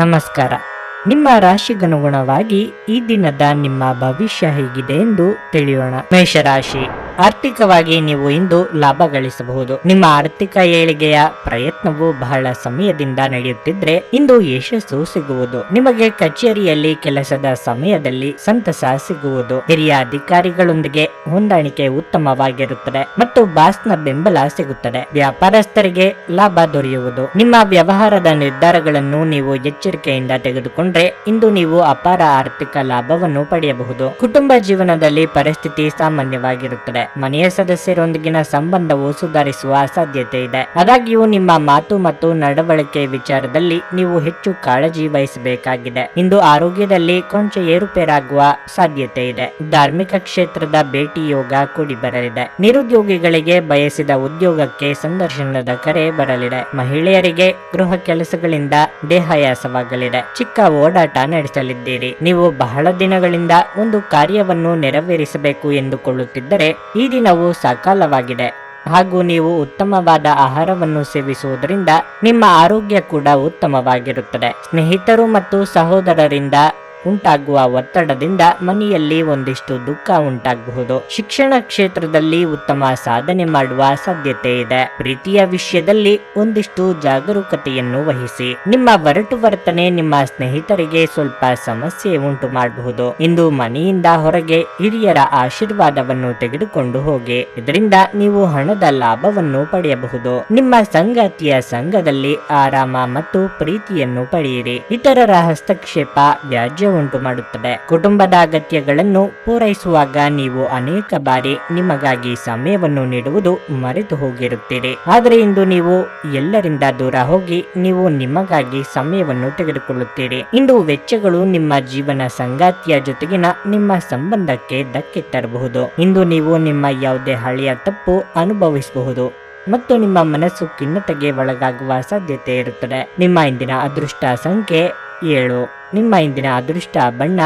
ನಮಸ್ಕಾರ. ನಿಮ್ಮ ರಾಶಿಗನುಗುಣವಾಗಿ ಈ ದಿನದ ನಿಮ್ಮ ಭವಿಷ್ಯ ಹೇಗಿದೆ ಎಂದು ತಿಳಿಯೋಣ. ಮೇಷರಾಶಿ, ಆರ್ಥಿಕವಾಗಿ ನೀವು ಇಂದು ಲಾಭ ಗಳಿಸಬಹುದು. ನಿಮ್ಮ ಆರ್ಥಿಕ ಏಳಿಗೆಯ ಪ್ರಯತ್ನವು ಬಹಳ ಸಮಯದಿಂದ ನಡೆಯುತ್ತಿದ್ರೆ ಇಂದು ಯಶಸ್ಸು ಸಿಗುವುದು. ನಿಮಗೆ ಕಚೇರಿಯಲ್ಲಿ ಕೆಲಸದ ಸಮಯದಲ್ಲಿ ಸಂತಸ ಸಿಗುವುದು. ಹಿರಿಯ ಅಧಿಕಾರಿಗಳೊಂದಿಗೆ ಹೊಂದಾಣಿಕೆ ಉತ್ತಮವಾಗಿರುತ್ತದೆ ಮತ್ತು ಬಾಸ್ನ ಬೆಂಬಲ ಸಿಗುತ್ತದೆ. ವ್ಯಾಪಾರಸ್ಥರಿಗೆ ಲಾಭ ದೊರೆಯುವುದು. ನಿಮ್ಮ ವ್ಯವಹಾರದ ನಿರ್ಧಾರಗಳನ್ನು ನೀವು ಎಚ್ಚರಿಕೆಯಿಂದ ತೆಗೆದುಕೊಂಡ್ರೆ ಇಂದು ನೀವು ಅಪಾರ ಆರ್ಥಿಕ ಲಾಭವನ್ನು ಪಡೆಯಬಹುದು. ಕುಟುಂಬ ಜೀವನದಲ್ಲಿ ಪರಿಸ್ಥಿತಿ ಸಾಮಾನ್ಯವಾಗಿರುತ್ತದೆ. ಮನೆಯ ಸದಸ್ಯರೊಂದಿಗಿನ ಸಂಬಂಧವು ಸುಧಾರಿಸುವ ಸಾಧ್ಯತೆ ಇದೆ. ಆದಾಗ್ಯೂ ನಿಮ್ಮ ಮಾತು ಮತ್ತು ನಡವಳಿಕೆ ವಿಚಾರದಲ್ಲಿ ನೀವು ಹೆಚ್ಚು ಕಾಳಜಿ ವಹಿಸಬೇಕಾಗಿದೆ. ಇಂದು ಆರೋಗ್ಯದಲ್ಲಿ ಕೊಂಚ ಏರುಪೇರಾಗುವ ಸಾಧ್ಯತೆ ಇದೆ. ಧಾರ್ಮಿಕ ಕ್ಷೇತ್ರದ ಭೇಟಿ ಯೋಗ ಕೂಡಿ ಬರಲಿದೆ. ನಿರುದ್ಯೋಗಿಗಳಿಗೆ ಬಯಸಿದ ಉದ್ಯೋಗಕ್ಕೆ ಸಂದರ್ಶನದ ಕರೆ ಬರಲಿದೆ. ಮಹಿಳೆಯರಿಗೆ ಗೃಹ ಕೆಲಸಗಳಿಂದ ದೇಹಾಯಾಸವಾಗಲಿದೆ. ಚಿಕ್ಕ ಓಡಾಟ ನಡೆಸಲಿದ್ದೀರಿ. ನೀವು ಬಹಳ ದಿನಗಳಿಂದ ಒಂದು ಕಾರ್ಯವನ್ನು ನೆರವೇರಿಸಬೇಕು ಎಂದುಕೊಳ್ಳುತ್ತಿದ್ದರೆ ಈ ದಿನವು ಸಕಾಲವಾಗಿದೆ ಹಾಗೂ ನೀವು ಉತ್ತಮವಾದ ಆಹಾರವನ್ನು ಸೇವಿಸುವುದರಿಂದ ನಿಮ್ಮ ಆರೋಗ್ಯ ಕೂಡ ಉತ್ತಮವಾಗಿರುತ್ತದೆ. ಸ್ನೇಹಿತರು ಮತ್ತು ಸಹೋದರರಿಂದ ಉಂಟಾಗುವ ಒತ್ತಡದಿಂದ ಮನೆಯಲ್ಲಿ ಒಂದಿಷ್ಟು ದುಃಖ ಉಂಟಾಗಬಹುದು. ಶಿಕ್ಷಣ ಕ್ಷೇತ್ರದಲ್ಲಿ ಉತ್ತಮ ಸಾಧನೆ ಮಾಡುವ ಸಾಧ್ಯತೆ ಇದೆ. ಪ್ರೀತಿಯ ವಿಷಯದಲ್ಲಿ ಒಂದಿಷ್ಟು ಜಾಗರೂಕತೆಯನ್ನು ವಹಿಸಿ. ನಿಮ್ಮ ಒರಟು ವರ್ತನೆ ನಿಮ್ಮ ಸ್ನೇಹಿತರಿಗೆ ಸ್ವಲ್ಪ ಸಮಸ್ಯೆ ಉಂಟು ಮಾಡಬಹುದು. ಇಂದು ಮನೆಯಿಂದ ಹೊರಗೆ ಹಿರಿಯರ ಆಶೀರ್ವಾದವನ್ನು ತೆಗೆದುಕೊಂಡು ಹೋಗಿ. ಇದರಿಂದ ನೀವು ಹಣದ ಲಾಭವನ್ನು ಪಡೆಯಬಹುದು. ನಿಮ್ಮ ಸಂಗಾತಿಯ ಸಂಘದಲ್ಲಿ ಆರಾಮ ಮತ್ತು ಪ್ರೀತಿಯನ್ನು ಪಡೆಯಿರಿ. ಇತರರ ಹಸ್ತಕ್ಷೇಪ ವ್ಯಾಜ್ಯ ಉಂಟು ಮಾಡುತ್ತದೆ. ಕುಟುಂಬದ ಅಗತ್ಯಗಳನ್ನು ಪೂರೈಸುವಾಗ ನೀವು ಅನೇಕ ಬಾರಿ ನಿಮಗಾಗಿ ಸಮಯವನ್ನು ನೀಡುವುದು ಮರೆತು ಹೋಗಿರುತ್ತೀರಿ. ಆದರೆ ಇಂದು ನೀವು ಎಲ್ಲರಿಂದ ದೂರ ಹೋಗಿ ನೀವು ನಿಮಗಾಗಿ ಸಮಯವನ್ನು ತೆಗೆದುಕೊಳ್ಳುತ್ತೀರಿ. ಇಂದು ವೆಚ್ಚಗಳು ನಿಮ್ಮ ಜೀವನ ಸಂಗಾತಿಯ ಜೊತೆಗಿನ ನಿಮ್ಮ ಸಂಬಂಧಕ್ಕೆ ಧಕ್ಕೆ ತರಬಹುದು. ಇಂದು ನೀವು ನಿಮ್ಮ ಯಾವುದೇ ಹಳೆಯ ತಪ್ಪು ಅನುಭವಿಸಬಹುದು ಮತ್ತು ನಿಮ್ಮ ಮನಸ್ಸು ಖಿನ್ನತೆಗೆ ಒಳಗಾಗುವ ಸಾಧ್ಯತೆ ಇರುತ್ತದೆ. ನಿಮ್ಮ ಇಂದಿನ ಅದೃಷ್ಟ ಸಂಖ್ಯೆ 7. ನಿಮ್ಮ ಇಂದಿನ ಅದೃಷ್ಟ ಬಣ್ಣ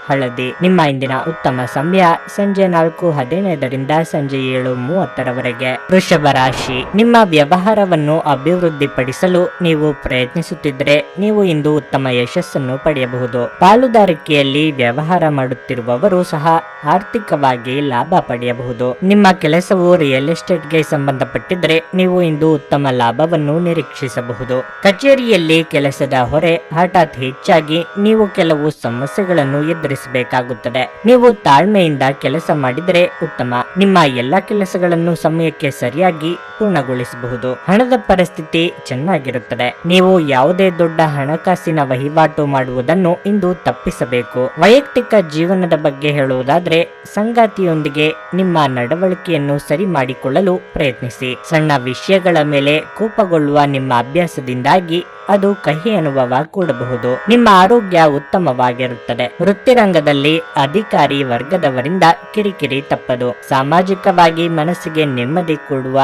ಹಳದಿ. ನಿಮ್ಮ ಇಂದಿನ ಉತ್ತಮ ಸಮಯ ಸಂಜೆ 4:15 ಸಂಜೆ 7:30 ವೃಷಭ ರಾಶಿ, ನಿಮ್ಮ ವ್ಯವಹಾರವನ್ನು ಅಭಿವೃದ್ಧಿಪಡಿಸಲು ನೀವು ಪ್ರಯತ್ನಿಸುತ್ತಿದ್ದರೆ ನೀವು ಇಂದು ಉತ್ತಮ ಯಶಸ್ಸನ್ನು ಪಡೆಯಬಹುದು. ಪಾಲುದಾರಿಕೆಯಲ್ಲಿ ವ್ಯವಹಾರ ಮಾಡುತ್ತಿರುವವರು ಸಹ ಆರ್ಥಿಕವಾಗಿ ಲಾಭ ಪಡೆಯಬಹುದು. ನಿಮ್ಮ ಕೆಲಸವು ರಿಯಲ್ ಎಸ್ಟೇಟ್ಗೆ ಸಂಬಂಧಪಟ್ಟಿದ್ದರೆ ನೀವು ಇಂದು ಉತ್ತಮ ಲಾಭವನ್ನು ನಿರೀಕ್ಷಿಸಬಹುದು. ಕಚೇರಿಯಲ್ಲಿ ಕೆಲಸದ ಹೊರೆ ಹಠಾತ್ ಹೆಚ್ಚಾಗಿ ನೀವು ಕೆಲವು ಸಮಸ್ಯೆಗಳನ್ನು ಎದುರಿಸಬೇಕಾಗುತ್ತದೆ. ನೀವು ತಾಳ್ಮೆಯಿಂದ ಕೆಲಸ ಮಾಡಿದರೆ ಉತ್ತಮ. ನಿಮ್ಮ ಎಲ್ಲ ಕೆಲಸಗಳನ್ನು ಸಮಯಕ್ಕೆ ಸರಿಯಾಗಿ ಪೂರ್ಣಗೊಳಿಸಬಹುದು. ಹಣದ ಪರಿಸ್ಥಿತಿ ಚೆನ್ನಾಗಿರುತ್ತದೆ. ನೀವು ಯಾವುದೇ ದೊಡ್ಡ ಹಣಕಾಸಿನ ವಹಿವಾಟು ಮಾಡುವುದನ್ನು ಇಂದು ತಪ್ಪಿಸಬೇಕು. ವೈಯಕ್ತಿಕ ಜೀವನದ ಬಗ್ಗೆ ಹೇಳುವುದಾದರೆ ಸಂಗಾತಿಯೊಂದಿಗೆ ನಿಮ್ಮ ನಡವಳಿಕೆಯನ್ನು ಸರಿ ಮಾಡಿಕೊಳ್ಳಲು ಪ್ರಯತ್ನಿಸಿ. ಸಣ್ಣ ವಿಷಯಗಳ ಮೇಲೆ ಕೋಪಗೊಳ್ಳುವ ನಿಮ್ಮ ಅಭ್ಯಾಸದಿಂದಾಗಿ ಅದು ಕಹಿ ಅನುಭವ ಕೂಡಬಹುದು. ನಿಮ್ಮ ಆರೋಗ್ಯ ಉತ್ತಮವಾಗಿರುತ್ತದೆ. ವೃತ್ತಿರಂಗದಲ್ಲಿ ಅಧಿಕಾರಿ ವರ್ಗದವರಿಂದ ಕಿರಿಕಿರಿ ತಪ್ಪದು. ಸಾಮಾಜಿಕವಾಗಿ ಮನಸ್ಸಿಗೆ ನೆಮ್ಮದಿ ಕೊಡುವ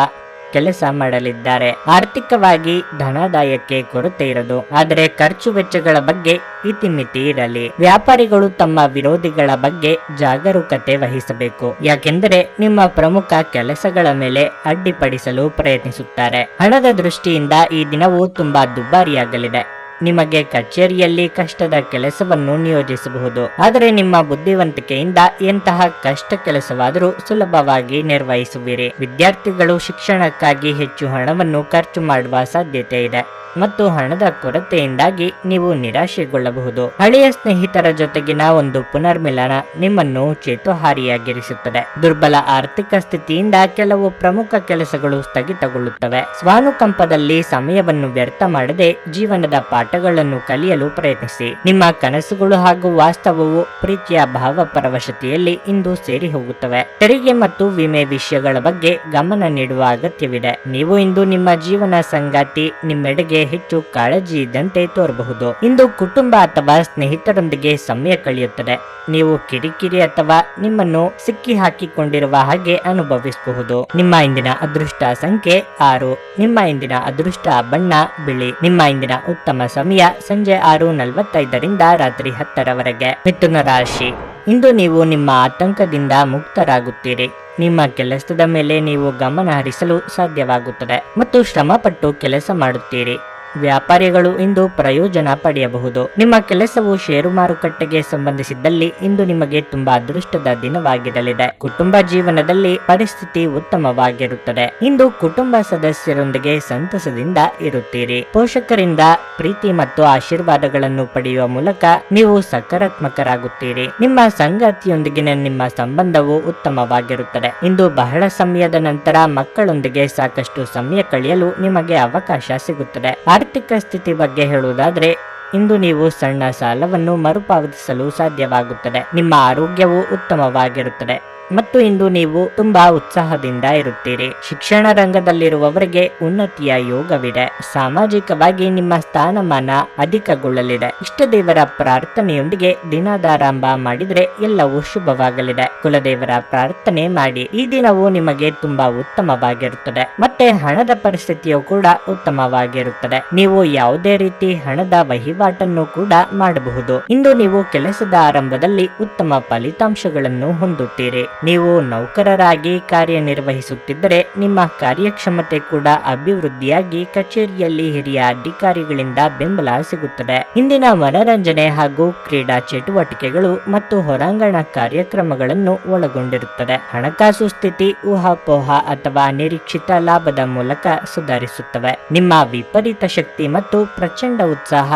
ಕೆಲಸ ಮಾಡಲಿದ್ದಾರೆ. ಆರ್ಥಿಕವಾಗಿ ಧನಾದಾಯಕ್ಕೆ ಕೊರತೆ ಇರದು. ಆದರೆ ಖರ್ಚು ವೆಚ್ಚಗಳ ಬಗ್ಗೆ ಇತಿಮಿತಿ ಇರಲಿ. ವ್ಯಾಪಾರಿಗಳು ತಮ್ಮ ವಿರೋಧಿಗಳ ಬಗ್ಗೆ ಜಾಗರೂಕತೆ ವಹಿಸಬೇಕು. ಯಾಕೆಂದರೆ ನಿಮ್ಮ ಪ್ರಮುಖ ಕೆಲಸಗಳ ಮೇಲೆ ಅಡ್ಡಿಪಡಿಸಲು ಪ್ರಯತ್ನಿಸುತ್ತಾರೆ. ಹಣದ ದೃಷ್ಟಿಯಿಂದ ಈ ದಿನವು ತುಂಬಾ ದುಬಾರಿಯಾಗಲಿದೆ. ನಿಮಗೆ ಕಚೇರಿಯಲ್ಲಿ ಕಷ್ಟದ ಕೆಲಸವನ್ನು ನಿಯೋಜಿಸಬಹುದು. ಆದರೆ ನಿಮ್ಮ ಬುದ್ಧಿವಂತಿಕೆಯಿಂದ ಎಂತಹ ಕಷ್ಟ ಕೆಲಸವಾದರೂ ಸುಲಭವಾಗಿ ನಿರ್ವಹಿಸುವಿರಿ. ವಿದ್ಯಾರ್ಥಿಗಳು ಶಿಕ್ಷಣಕ್ಕಾಗಿ ಹೆಚ್ಚು ಹಣವನ್ನು ಖರ್ಚು ಮಾಡುವ ಸಾಧ್ಯತೆ ಇದೆ ಮತ್ತು ಹಣದ ಕೊರತೆಯಿಂದಾಗಿ ನೀವು ನಿರಾಶೆಗೊಳ್ಳಬಹುದು. ಹಳೆಯ ಸ್ನೇಹಿತರ ಜೊತೆಗಿನ ಒಂದು ಪುನರ್ಮಿಲನ ನಿಮ್ಮನ್ನು ಚೇತೋಹಾರಿಯಾಗಿರಿಸುತ್ತದೆ. ದುರ್ಬಲ ಆರ್ಥಿಕ ಸ್ಥಿತಿಯಿಂದ ಕೆಲವು ಪ್ರಮುಖ ಕೆಲಸಗಳು ಸ್ಥಗಿತಗೊಳ್ಳುತ್ತವೆ. ಸ್ವಾನುಕಂಪದಲ್ಲಿ ಸಮಯವನ್ನು ವ್ಯರ್ಥ ಮಾಡದೆ ಜೀವನದ ಪಾಠಗಳನ್ನು ಕಲಿಯಲು ಪ್ರಯತ್ನಿಸಿ. ನಿಮ್ಮ ಕನಸುಗಳು ಹಾಗೂ ವಾಸ್ತವವು ಪ್ರೀತಿಯ ಭಾವಪರವಶತೆಯಲ್ಲಿ ಇಂದು ಸೇರಿ ಹೋಗುತ್ತವೆ. ತೆರಿಗೆ ಮತ್ತು ವಿಮೆ ವಿಷಯಗಳ ಬಗ್ಗೆ ಗಮನ ನೀಡುವ ಅಗತ್ಯವಿದೆ. ನೀವು ಇಂದು ನಿಮ್ಮ ಜೀವನ ಸಂಗಾತಿ ನಿಮ್ಮೆಡೆಗೆ ಹೆಚ್ಚು ಕಾಳಜಿ ಇದ್ದಂತೆ ತೋರಬಹುದು. ಇಂದು ಕುಟುಂಬ ಅಥವಾ ಸ್ನೇಹಿತರೊಂದಿಗೆ ಸಮಯ ಕಳೆಯುತ್ತದೆ. ನೀವು ಕಿರಿಕಿರಿ ಅಥವಾ ನಿಮ್ಮನ್ನು ಸಿಕ್ಕಿ ಹಾಕಿಕೊಂಡಿರುವ ಹಾಗೆ ಅನುಭವಿಸಬಹುದು. ನಿಮ್ಮ ಇಂದಿನ ಅದೃಷ್ಟ ಸಂಖ್ಯೆ 6. ನಿಮ್ಮ ಇಂದಿನ ಅದೃಷ್ಟ ಬಣ್ಣ ಬಿಳಿ. ನಿಮ್ಮ ಇಂದಿನ ಉತ್ತಮ ಸಮಯ ಸಂಜೆ 6:45 ರಾತ್ರಿ 10:00 ಮಿಥುನ ರಾಶಿ, ಇಂದು ನೀವು ನಿಮ್ಮ ಆತಂಕದಿಂದ ಮುಕ್ತರಾಗುತ್ತೀರಿ. ನಿಮ್ಮ ಕೆಲಸದ ಮೇಲೆ ನೀವು ಗಮನ ಹರಿಸಲು ಸಾಧ್ಯವಾಗುತ್ತದೆ ಮತ್ತು ಶ್ರಮಪಟ್ಟು ಕೆಲಸ ಮಾಡುತ್ತೀರಿ. ವ್ಯಾಪಾರಿಗಳು ಇಂದು ಪ್ರಯೋಜನ ಪಡೆಯಬಹುದು. ನಿಮ್ಮ ಕೆಲಸವು ಷೇರು ಮಾರುಕಟ್ಟೆಗೆ ಸಂಬಂಧಿಸಿದ್ದಲ್ಲಿ ಇಂದು ನಿಮಗೆ ತುಂಬಾ ಅದೃಷ್ಟದ ದಿನವಾಗಿರಲಿದೆ. ಕುಟುಂಬ ಜೀವನದಲ್ಲಿ ಪರಿಸ್ಥಿತಿ ಉತ್ತಮವಾಗಿರುತ್ತದೆ. ಇಂದು ಕುಟುಂಬ ಸದಸ್ಯರೊಂದಿಗೆ ಸಂತಸದಿಂದ ಇರುತ್ತೀರಿ. ಪೋಷಕರಿಂದ ಪ್ರೀತಿ ಮತ್ತು ಆಶೀರ್ವಾದಗಳನ್ನು ಪಡೆಯುವ ಮೂಲಕ ನೀವು ಸಕಾರಾತ್ಮಕರಾಗುತ್ತೀರಿ. ನಿಮ್ಮ ಸಂಗಾತಿಯೊಂದಿಗಿನ ನಿಮ್ಮ ಸಂಬಂಧವು ಉತ್ತಮವಾಗಿರುತ್ತದೆ. ಇಂದು ಬಹಳ ಸಮಯದ ನಂತರ ಮಕ್ಕಳೊಂದಿಗೆ ಸಾಕಷ್ಟು ಸಮಯ ಕಳೆಯಲು ನಿಮಗೆ ಅವಕಾಶ ಸಿಗುತ್ತದೆ. ಆರ್ಥಿಕ ಸ್ಥಿತಿ ಬಗ್ಗೆ ಹೇಳುವುದಾದ್ರೆ ಇಂದು ನೀವು ಸಣ್ಣ ಸಾಲವನ್ನು ಮರುಪಾವತಿಸಲು ಸಾಧ್ಯವಾಗುತ್ತದೆ. ನಿಮ್ಮ ಆರೋಗ್ಯವು ಉತ್ತಮವಾಗಿರುತ್ತದೆ ಮತ್ತು ಇಂದು ನೀವು ತುಂಬಾ ಉತ್ಸಾಹದಿಂದ ಇರುತ್ತೀರಿ. ಶಿಕ್ಷಣ ರಂಗದಲ್ಲಿರುವವರಿಗೆ ಉನ್ನತಿಯ ಯೋಗವಿದೆ. ಸಾಮಾಜಿಕವಾಗಿ ನಿಮ್ಮ ಸ್ಥಾನಮಾನ ಅಧಿಕಗೊಳ್ಳಲಿದೆ. ಇಷ್ಟ ದೇವರ ಪ್ರಾರ್ಥನೆಯೊಂದಿಗೆ ದಿನದಾರಂಭ ಮಾಡಿದ್ರೆ ಎಲ್ಲವೂ ಶುಭವಾಗಲಿದೆ. ಕುಲದೇವರ ಪ್ರಾರ್ಥನೆ ಮಾಡಿ. ಈ ದಿನವೂ ನಿಮಗೆ ತುಂಬಾ ಉತ್ತಮವಾಗಿರುತ್ತದೆ. ಮತ್ತೆ ಹಣದ ಪರಿಸ್ಥಿತಿಯು ಕೂಡ ಉತ್ತಮವಾಗಿರುತ್ತದೆ. ನೀವು ಯಾವುದೇ ರೀತಿ ಹಣದ ವಹಿವಾಟನ್ನು ಕೂಡ ಮಾಡಬಹುದು. ಇಂದು ನೀವು ಕೆಲಸದ ಆರಂಭದಲ್ಲಿ ಉತ್ತಮ ಫಲಿತಾಂಶಗಳನ್ನು ಹೊಂದುತ್ತೀರಿ. ನೀವು ನೌಕರರಾಗಿ ಕಾರ್ಯನಿರ್ವಹಿಸುತ್ತಿದ್ದರೆ ನಿಮ್ಮ ಕಾರ್ಯಕ್ಷಮತೆ ಕೂಡ ಅಭಿವೃದ್ಧಿಯಾಗಿ ಕಚೇರಿಯಲ್ಲಿ ಹಿರಿಯ ಅಧಿಕಾರಿಗಳಿಂದ ಬೆಂಬಲ ಸಿಗುತ್ತದೆ. ಇಂದಿನ ಮನರಂಜನೆ ಹಾಗೂ ಕ್ರೀಡಾ ಚಟುವಟಿಕೆಗಳು ಮತ್ತು ಹೊರಾಂಗಣ ಕಾರ್ಯಕ್ರಮಗಳನ್ನು ಒಳಗೊಂಡಿರುತ್ತದೆ. ಹಣಕಾಸು ಸ್ಥಿತಿ ಊಹಾಪೋಹ ಅಥವಾ ಅನಿರೀಕ್ಷಿತ ಲಾಭದ ಮೂಲಕ ಸುಧಾರಿಸುತ್ತವೆ. ನಿಮ್ಮ ವಿಪರೀತ ಶಕ್ತಿ ಮತ್ತು ಪ್ರಚಂಡ ಉತ್ಸಾಹ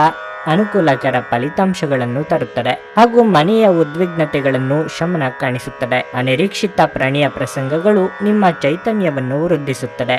ಅನುಕೂಲಕರ ಫಲಿತಾಂಶಗಳನ್ನು ತರುತ್ತದೆ ಹಾಗೂ ಮನೆಯ ಉದ್ವಿಗ್ನತೆಗಳನ್ನು ಶಮನ ಕಾಣಿಸುತ್ತದೆ. ಅನಿರೀಕ್ಷಿತ ಪ್ರಣಯ ಪ್ರಸಂಗಗಳು ನಿಮ್ಮ ಚೈತನ್ಯವನ್ನು ವೃದ್ಧಿಸುತ್ತದೆ.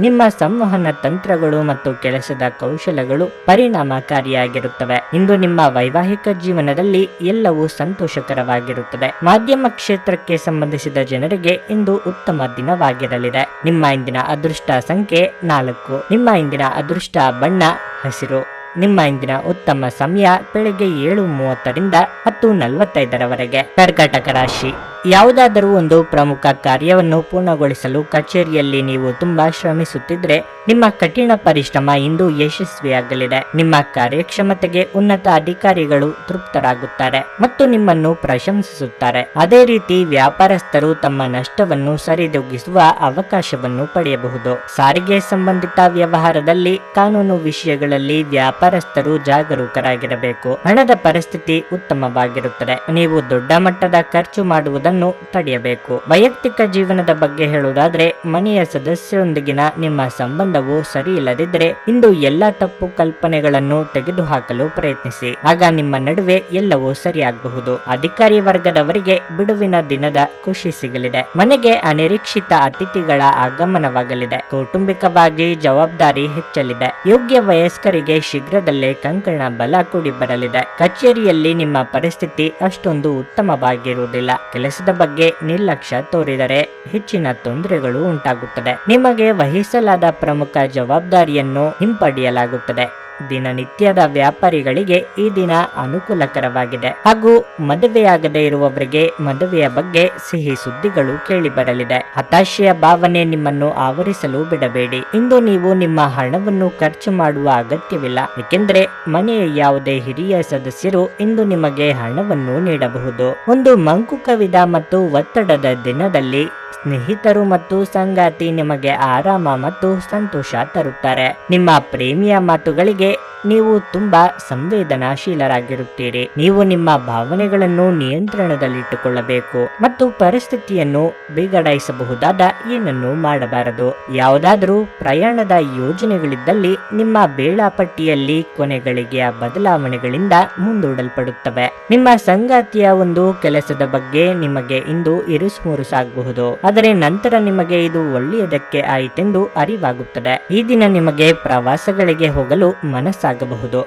ನಿಮ್ಮ ಸಂವಹನ ತಂತ್ರಗಳು ಮತ್ತು ಕೆಲಸದ ಕೌಶಲಗಳು ಪರಿಣಾಮಕಾರಿಯಾಗಿರುತ್ತವೆ. ಇಂದು ನಿಮ್ಮ ವೈವಾಹಿಕ ಜೀವನದಲ್ಲಿ ಎಲ್ಲವೂ ಸಂತೋಷಕರವಾಗಿರುತ್ತದೆ. ಮಾಧ್ಯಮ ಕ್ಷೇತ್ರಕ್ಕೆ ಸಂಬಂಧಿಸಿದ ಜನರಿಗೆ ಇಂದು ಉತ್ತಮ ದಿನವಾಗಿರಲಿದೆ. ನಿಮ್ಮ ಇಂದಿನ ಅದೃಷ್ಟ ಸಂಖ್ಯೆ 4. ನಿಮ್ಮ ಇಂದಿನ ಅದೃಷ್ಟ ಬಣ್ಣ ಹಸಿರು. ನಿಮ್ಮ ಇಂದಿನ ಉತ್ತಮ ಸಮಯ ಬೆಳಗ್ಗೆ 7:30ರಿಂದ 10:45ರವರೆಗೆ. ಕರ್ಕಾಟಕ ರಾಶಿ. ಯಾವುದಾದರೂ ಒಂದು ಪ್ರಮುಖ ಕಾರ್ಯವನ್ನು ಪೂರ್ಣಗೊಳಿಸಲು ಕಚೇರಿಯಲ್ಲಿ ನೀವು ತುಂಬಾ ಶ್ರಮಿಸುತ್ತಿದ್ರೆ ನಿಮ್ಮ ಕಠಿಣ ಪರಿಶ್ರಮ ಇಂದು ಯಶಸ್ವಿಯಾಗಲಿದೆ. ನಿಮ್ಮ ಕಾರ್ಯಕ್ಷಮತೆಗೆ ಉನ್ನತ ಅಧಿಕಾರಿಗಳು ತೃಪ್ತರಾಗುತ್ತಾರೆ ಮತ್ತು ನಿಮ್ಮನ್ನು ಪ್ರಶಂಸಿಸುತ್ತಾರೆ. ಅದೇ ರೀತಿ ವ್ಯಾಪಾರಸ್ಥರು ತಮ್ಮ ನಷ್ಟವನ್ನು ಸರಿದೂಗಿಸುವ ಅವಕಾಶವನ್ನು ಪಡೆಯಬಹುದು. ಸಾರಿಗೆ ಸಂಬಂಧಿತ ವ್ಯವಹಾರದಲ್ಲಿ ಕಾನೂನು ವಿಷಯಗಳಲ್ಲಿ ವ್ಯಾಪಾರಸ್ಥರು ಜಾಗರೂಕರಾಗಿರಬೇಕು. ಹಣದ ಪರಿಸ್ಥಿತಿ ಉತ್ತಮವಾಗಿರುತ್ತದೆ. ನೀವು ದೊಡ್ಡ ಮಟ್ಟದ ಖರ್ಚು ಮಾಡುವುದನ್ನು ತಡೆಯಬೇಕು. ವೈಯಕ್ತಿಕ ಜೀವನದ ಬಗ್ಗೆ ಹೇಳುವುದಾದ್ರೆ ಮನೆಯ ಸದಸ್ಯರೊಂದಿಗಿನ ನಿಮ್ಮ ಸಂಬಂಧವು ಸರಿ ಇಲ್ಲದಿದ್ದರೆ ಇಂದು ಎಲ್ಲಾ ತಪ್ಪು ಕಲ್ಪನೆಗಳನ್ನು ತೆಗೆದುಹಾಕಲು ಪ್ರಯತ್ನಿಸಿ. ಆಗ ನಿಮ್ಮ ನಡುವೆ ಎಲ್ಲವೂ ಸರಿಯಾಗಬಹುದು. ಅಧಿಕಾರಿ ವರ್ಗದವರಿಗೆ ಬಿಡುವಿನ ದಿನದ ಖುಷಿ ಸಿಗಲಿದೆ. ಮನೆಗೆ ಅನಿರೀಕ್ಷಿತ ಅತಿಥಿಗಳ ಆಗಮನವಾಗಲಿದೆ. ಕೌಟುಂಬಿಕವಾಗಿ ಜವಾಬ್ದಾರಿ ಹೆಚ್ಚಲಿದೆ. ಯೋಗ್ಯ ವಯಸ್ಕರಿಗೆ ಶೀಘ್ರದಲ್ಲೇ ಕಂಕಣ ಬಲ ಕೂಡಿ ಬರಲಿದೆ. ಕಚೇರಿಯಲ್ಲಿ ನಿಮ್ಮ ಪರಿಸ್ಥಿತಿ ಅಷ್ಟೊಂದು ಉತ್ತಮವಾಗಿರುವುದಿಲ್ಲ. ಕೆಲಸದ ಬಗ್ಗೆ ನಿರ್ಲಕ್ಷ್ಯ ತೋರಿದರೆ ಹೆಚ್ಚಿನ ತೊಂದರೆಗಳು ಉಂಟಾಗುತ್ತದೆ. ನಿಮಗೆ ವಹಿಸಲಾದ ಪ್ರಮುಖ ಜವಾಬ್ದಾರಿಯನ್ನು ಹಿಂಪಡೆಯಲಾಗುತ್ತದೆ. ದಿನನಿತ್ಯದ ವ್ಯಾಪಾರಿಗಳಿಗೆ ಈ ದಿನ ಅನುಕೂಲಕರವಾಗಿದೆ ಹಾಗೂ ಮದುವೆಯಾಗದೇ ಇರುವವರಿಗೆ ಮದುವೆಯ ಬಗ್ಗೆ ಸಿಹಿ ಸುದ್ದಿಗಳು ಕೇಳಿ ಬರಲಿದೆ. ಹತಾಶೆಯ ಭಾವನೆ ನಿಮ್ಮನ್ನು ಆವರಿಸಲು ಬಿಡಬೇಡಿ. ಇಂದು ನೀವು ನಿಮ್ಮ ಹಣವನ್ನು ಖರ್ಚು ಮಾಡುವ ಅಗತ್ಯವಿಲ್ಲ, ಏಕೆಂದರೆ ಮನೆಯ ಯಾವುದೇ ಹಿರಿಯ ಸದಸ್ಯರು ಇಂದು ನಿಮಗೆ ಹಣವನ್ನು ನೀಡಬಹುದು. ಒಂದು ಮಂಕು ಕವಿದ ಮತ್ತು ಒತ್ತಡದ ದಿನದಲ್ಲಿ ಸ್ನೇಹಿತರು ಮತ್ತು ಸಂಗಾತಿ ನಿಮಗೆ ಆರಾಮ ಮತ್ತು ಸಂತೋಷ ತರುತ್ತಾರೆ. ನಿಮ್ಮ ಪ್ರೇಮಿಯ ಮಾತುಗಳಿಗೆ ನೀವು ತುಂಬಾ ಸಂವೇದನಾಶೀಲರಾಗಿರುತ್ತೀರಿ. ನೀವು ನಿಮ್ಮ ಭಾವನೆಗಳನ್ನು ನಿಯಂತ್ರಣದಲ್ಲಿಟ್ಟುಕೊಳ್ಳಬೇಕು ಮತ್ತು ಪರಿಸ್ಥಿತಿಯನ್ನು ಬಿಗಡಾಯಿಸಬಹುದಾದ ಏನನ್ನೂ ಮಾಡಬಾರದು. ಯಾವುದಾದರೂ ಪ್ರಯಾಣದ ಯೋಜನೆಗಳಿದ್ದಲ್ಲಿ ನಿಮ್ಮ ವೇಳಾಪಟ್ಟಿಯಲ್ಲಿ ಕೊನೆಗಳಿಗೆಯ ಬದಲಾವಣೆಗಳಿಂದ ಮುಂದೂಡಲ್ಪಡುತ್ತವೆ. ನಿಮ್ಮ ಸಂಗಾತಿಯ ಒಂದು ಕೆಲಸದ ಬಗ್ಗೆ ನಿಮಗೆ ಇಂದು ಇರುಸುಮುರುಸಾಗಬಹುದು, ಆದರೆ ನಂತರ ನಿಮಗೆ ಇದು ಒಳ್ಳೆಯದಕ್ಕೆ ಆಯಿತೆಂದು ಅರಿವಾಗುತ್ತದೆ. ಈ ದಿನ ನಿಮಗೆ ಪ್ರವಾಸಗಳಿಗೆ ಹೋಗಲು ಮನಸ್ಸಾಗಬಹುದು.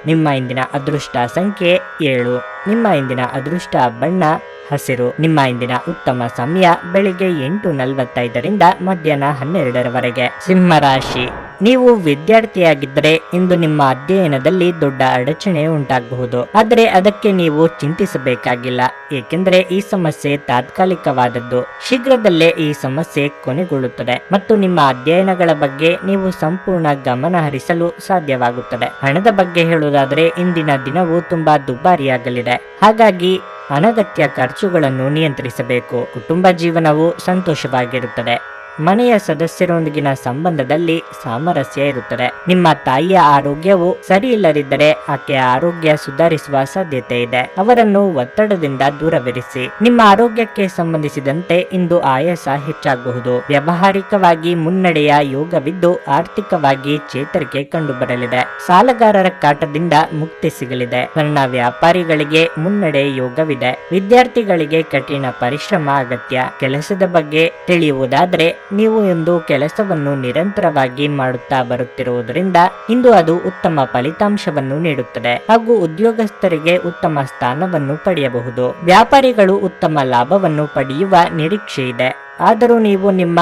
ನಿಮ್ಮ ಇಂದಿನ ಅದೃಷ್ಟ ಸಂಖ್ಯೆ 7. ನಿಮ್ಮ ಇಂದಿನ ಅದೃಷ್ಟ ಬಣ್ಣ ಹಸಿರು. ನಿಮ್ಮ ಇಂದಿನ ಉತ್ತಮ ಸಮಯ ಬೆಳಿಗ್ಗೆ 8:45ರಿಂದ ಮಧ್ಯಾಹ್ನ 12ರವರೆಗೆ. ಸಿಂಹರಾಶಿ. ನೀವು ವಿದ್ಯಾರ್ಥಿಯಾಗಿದ್ದರೆ ಇಂದು ನಿಮ್ಮ ಅಧ್ಯಯನದಲ್ಲಿ ದೊಡ್ಡ ಅಡಚಣೆ ಉಂಟಾಗಬಹುದು, ಆದರೆ ಅದಕ್ಕೆ ನೀವು ಚಿಂತಿಸಬೇಕಾಗಿಲ್ಲ, ಏಕೆಂದರೆ ಈ ಸಮಸ್ಯೆ ತಾತ್ಕಾಲಿಕವಾದದ್ದು. ಶೀಘ್ರದಲ್ಲೇ ಈ ಸಮಸ್ಯೆ ಕೊನೆಗೊಳ್ಳುತ್ತದೆ ಮತ್ತು ನಿಮ್ಮ ಅಧ್ಯಯನಗಳ ಬಗ್ಗೆ ನೀವು ಸಂಪೂರ್ಣ ಗಮನ ಹರಿಸಲು ಸಾಧ್ಯವಾಗುತ್ತದೆ. ಹಣದ ಬಗ್ಗೆ ಹೇಳುವುದಾದರೆ ಇಂದಿನ ದಿನವು ತುಂಬಾ ದುಬಾರಿಯಾಗಲಿದೆ, ಹಾಗಾಗಿ ಅನಗತ್ಯ ಖರ್ಚುಗಳನ್ನು ನಿಯಂತ್ರಿಸಬೇಕು. ಕುಟುಂಬ ಜೀವನವು ಸಂತೋಷವಾಗಿರುತ್ತದೆ. ಮನೆಯ ಸದಸ್ಯರೊಂದಿಗಿನ ಸಂಬಂಧದಲ್ಲಿ ಸಾಮರಸ್ಯ ಇರುತ್ತದೆ. ನಿಮ್ಮ ತಾಯಿಯ ಆರೋಗ್ಯವು ಸರಿ ಇಲ್ಲದಿದ್ದರೆ ಆಕೆಯ ಆರೋಗ್ಯ ಸುಧಾರಿಸುವ ಸಾಧ್ಯತೆ ಇದೆ. ಅವರನ್ನು ಒತ್ತಡದಿಂದ ದೂರವಿರಿಸಿ. ನಿಮ್ಮ ಆರೋಗ್ಯಕ್ಕೆ ಸಂಬಂಧಿಸಿದಂತೆ ಇಂದು ಆಯಾಸ ಹೆಚ್ಚಾಗಬಹುದು. ವ್ಯಾವಹಾರಿಕವಾಗಿ ಮುನ್ನಡೆಯ ಯೋಗವಿದ್ದು ಆರ್ಥಿಕವಾಗಿ ಚೇತರಿಕೆ ಕಂಡುಬರಲಿದೆ. ಸಾಲಗಾರರ ಕಾಟದಿಂದ ಮುಕ್ತಿ ಸಿಗಲಿದೆ. ಸಣ್ಣ ವ್ಯಾಪಾರಿಗಳಿಗೆ ಮುನ್ನಡೆ ಯೋಗವಿದೆ. ವಿದ್ಯಾರ್ಥಿಗಳಿಗೆ ಕಠಿಣ ಪರಿಶ್ರಮ ಅಗತ್ಯ. ಕೆಲಸದ ಬಗ್ಗೆ ತಿಳಿಯುವುದಾದರೆ ನೀವು ಒಂದು ಕೆಲಸವನ್ನು ನಿರಂತರವಾಗಿ ಮಾಡುತ್ತಾ ಬರುತ್ತಿರುವುದರಿಂದ ಇಂದು ಅದು ಉತ್ತಮ ಫಲಿತಾಂಶವನ್ನು ನೀಡುತ್ತದೆ ಹಾಗೂ ಉದ್ಯೋಗಸ್ಥರಿಗೆ ಉತ್ತಮ ಸ್ಥಾನವನ್ನು ಪಡೆಯಬಹುದು. ವ್ಯಾಪಾರಿಗಳು ಉತ್ತಮ ಲಾಭವನ್ನು ಪಡೆಯುವ ನಿರೀಕ್ಷೆ ಇದೆ. ಆದರೂ ನೀವು ನಿಮ್ಮ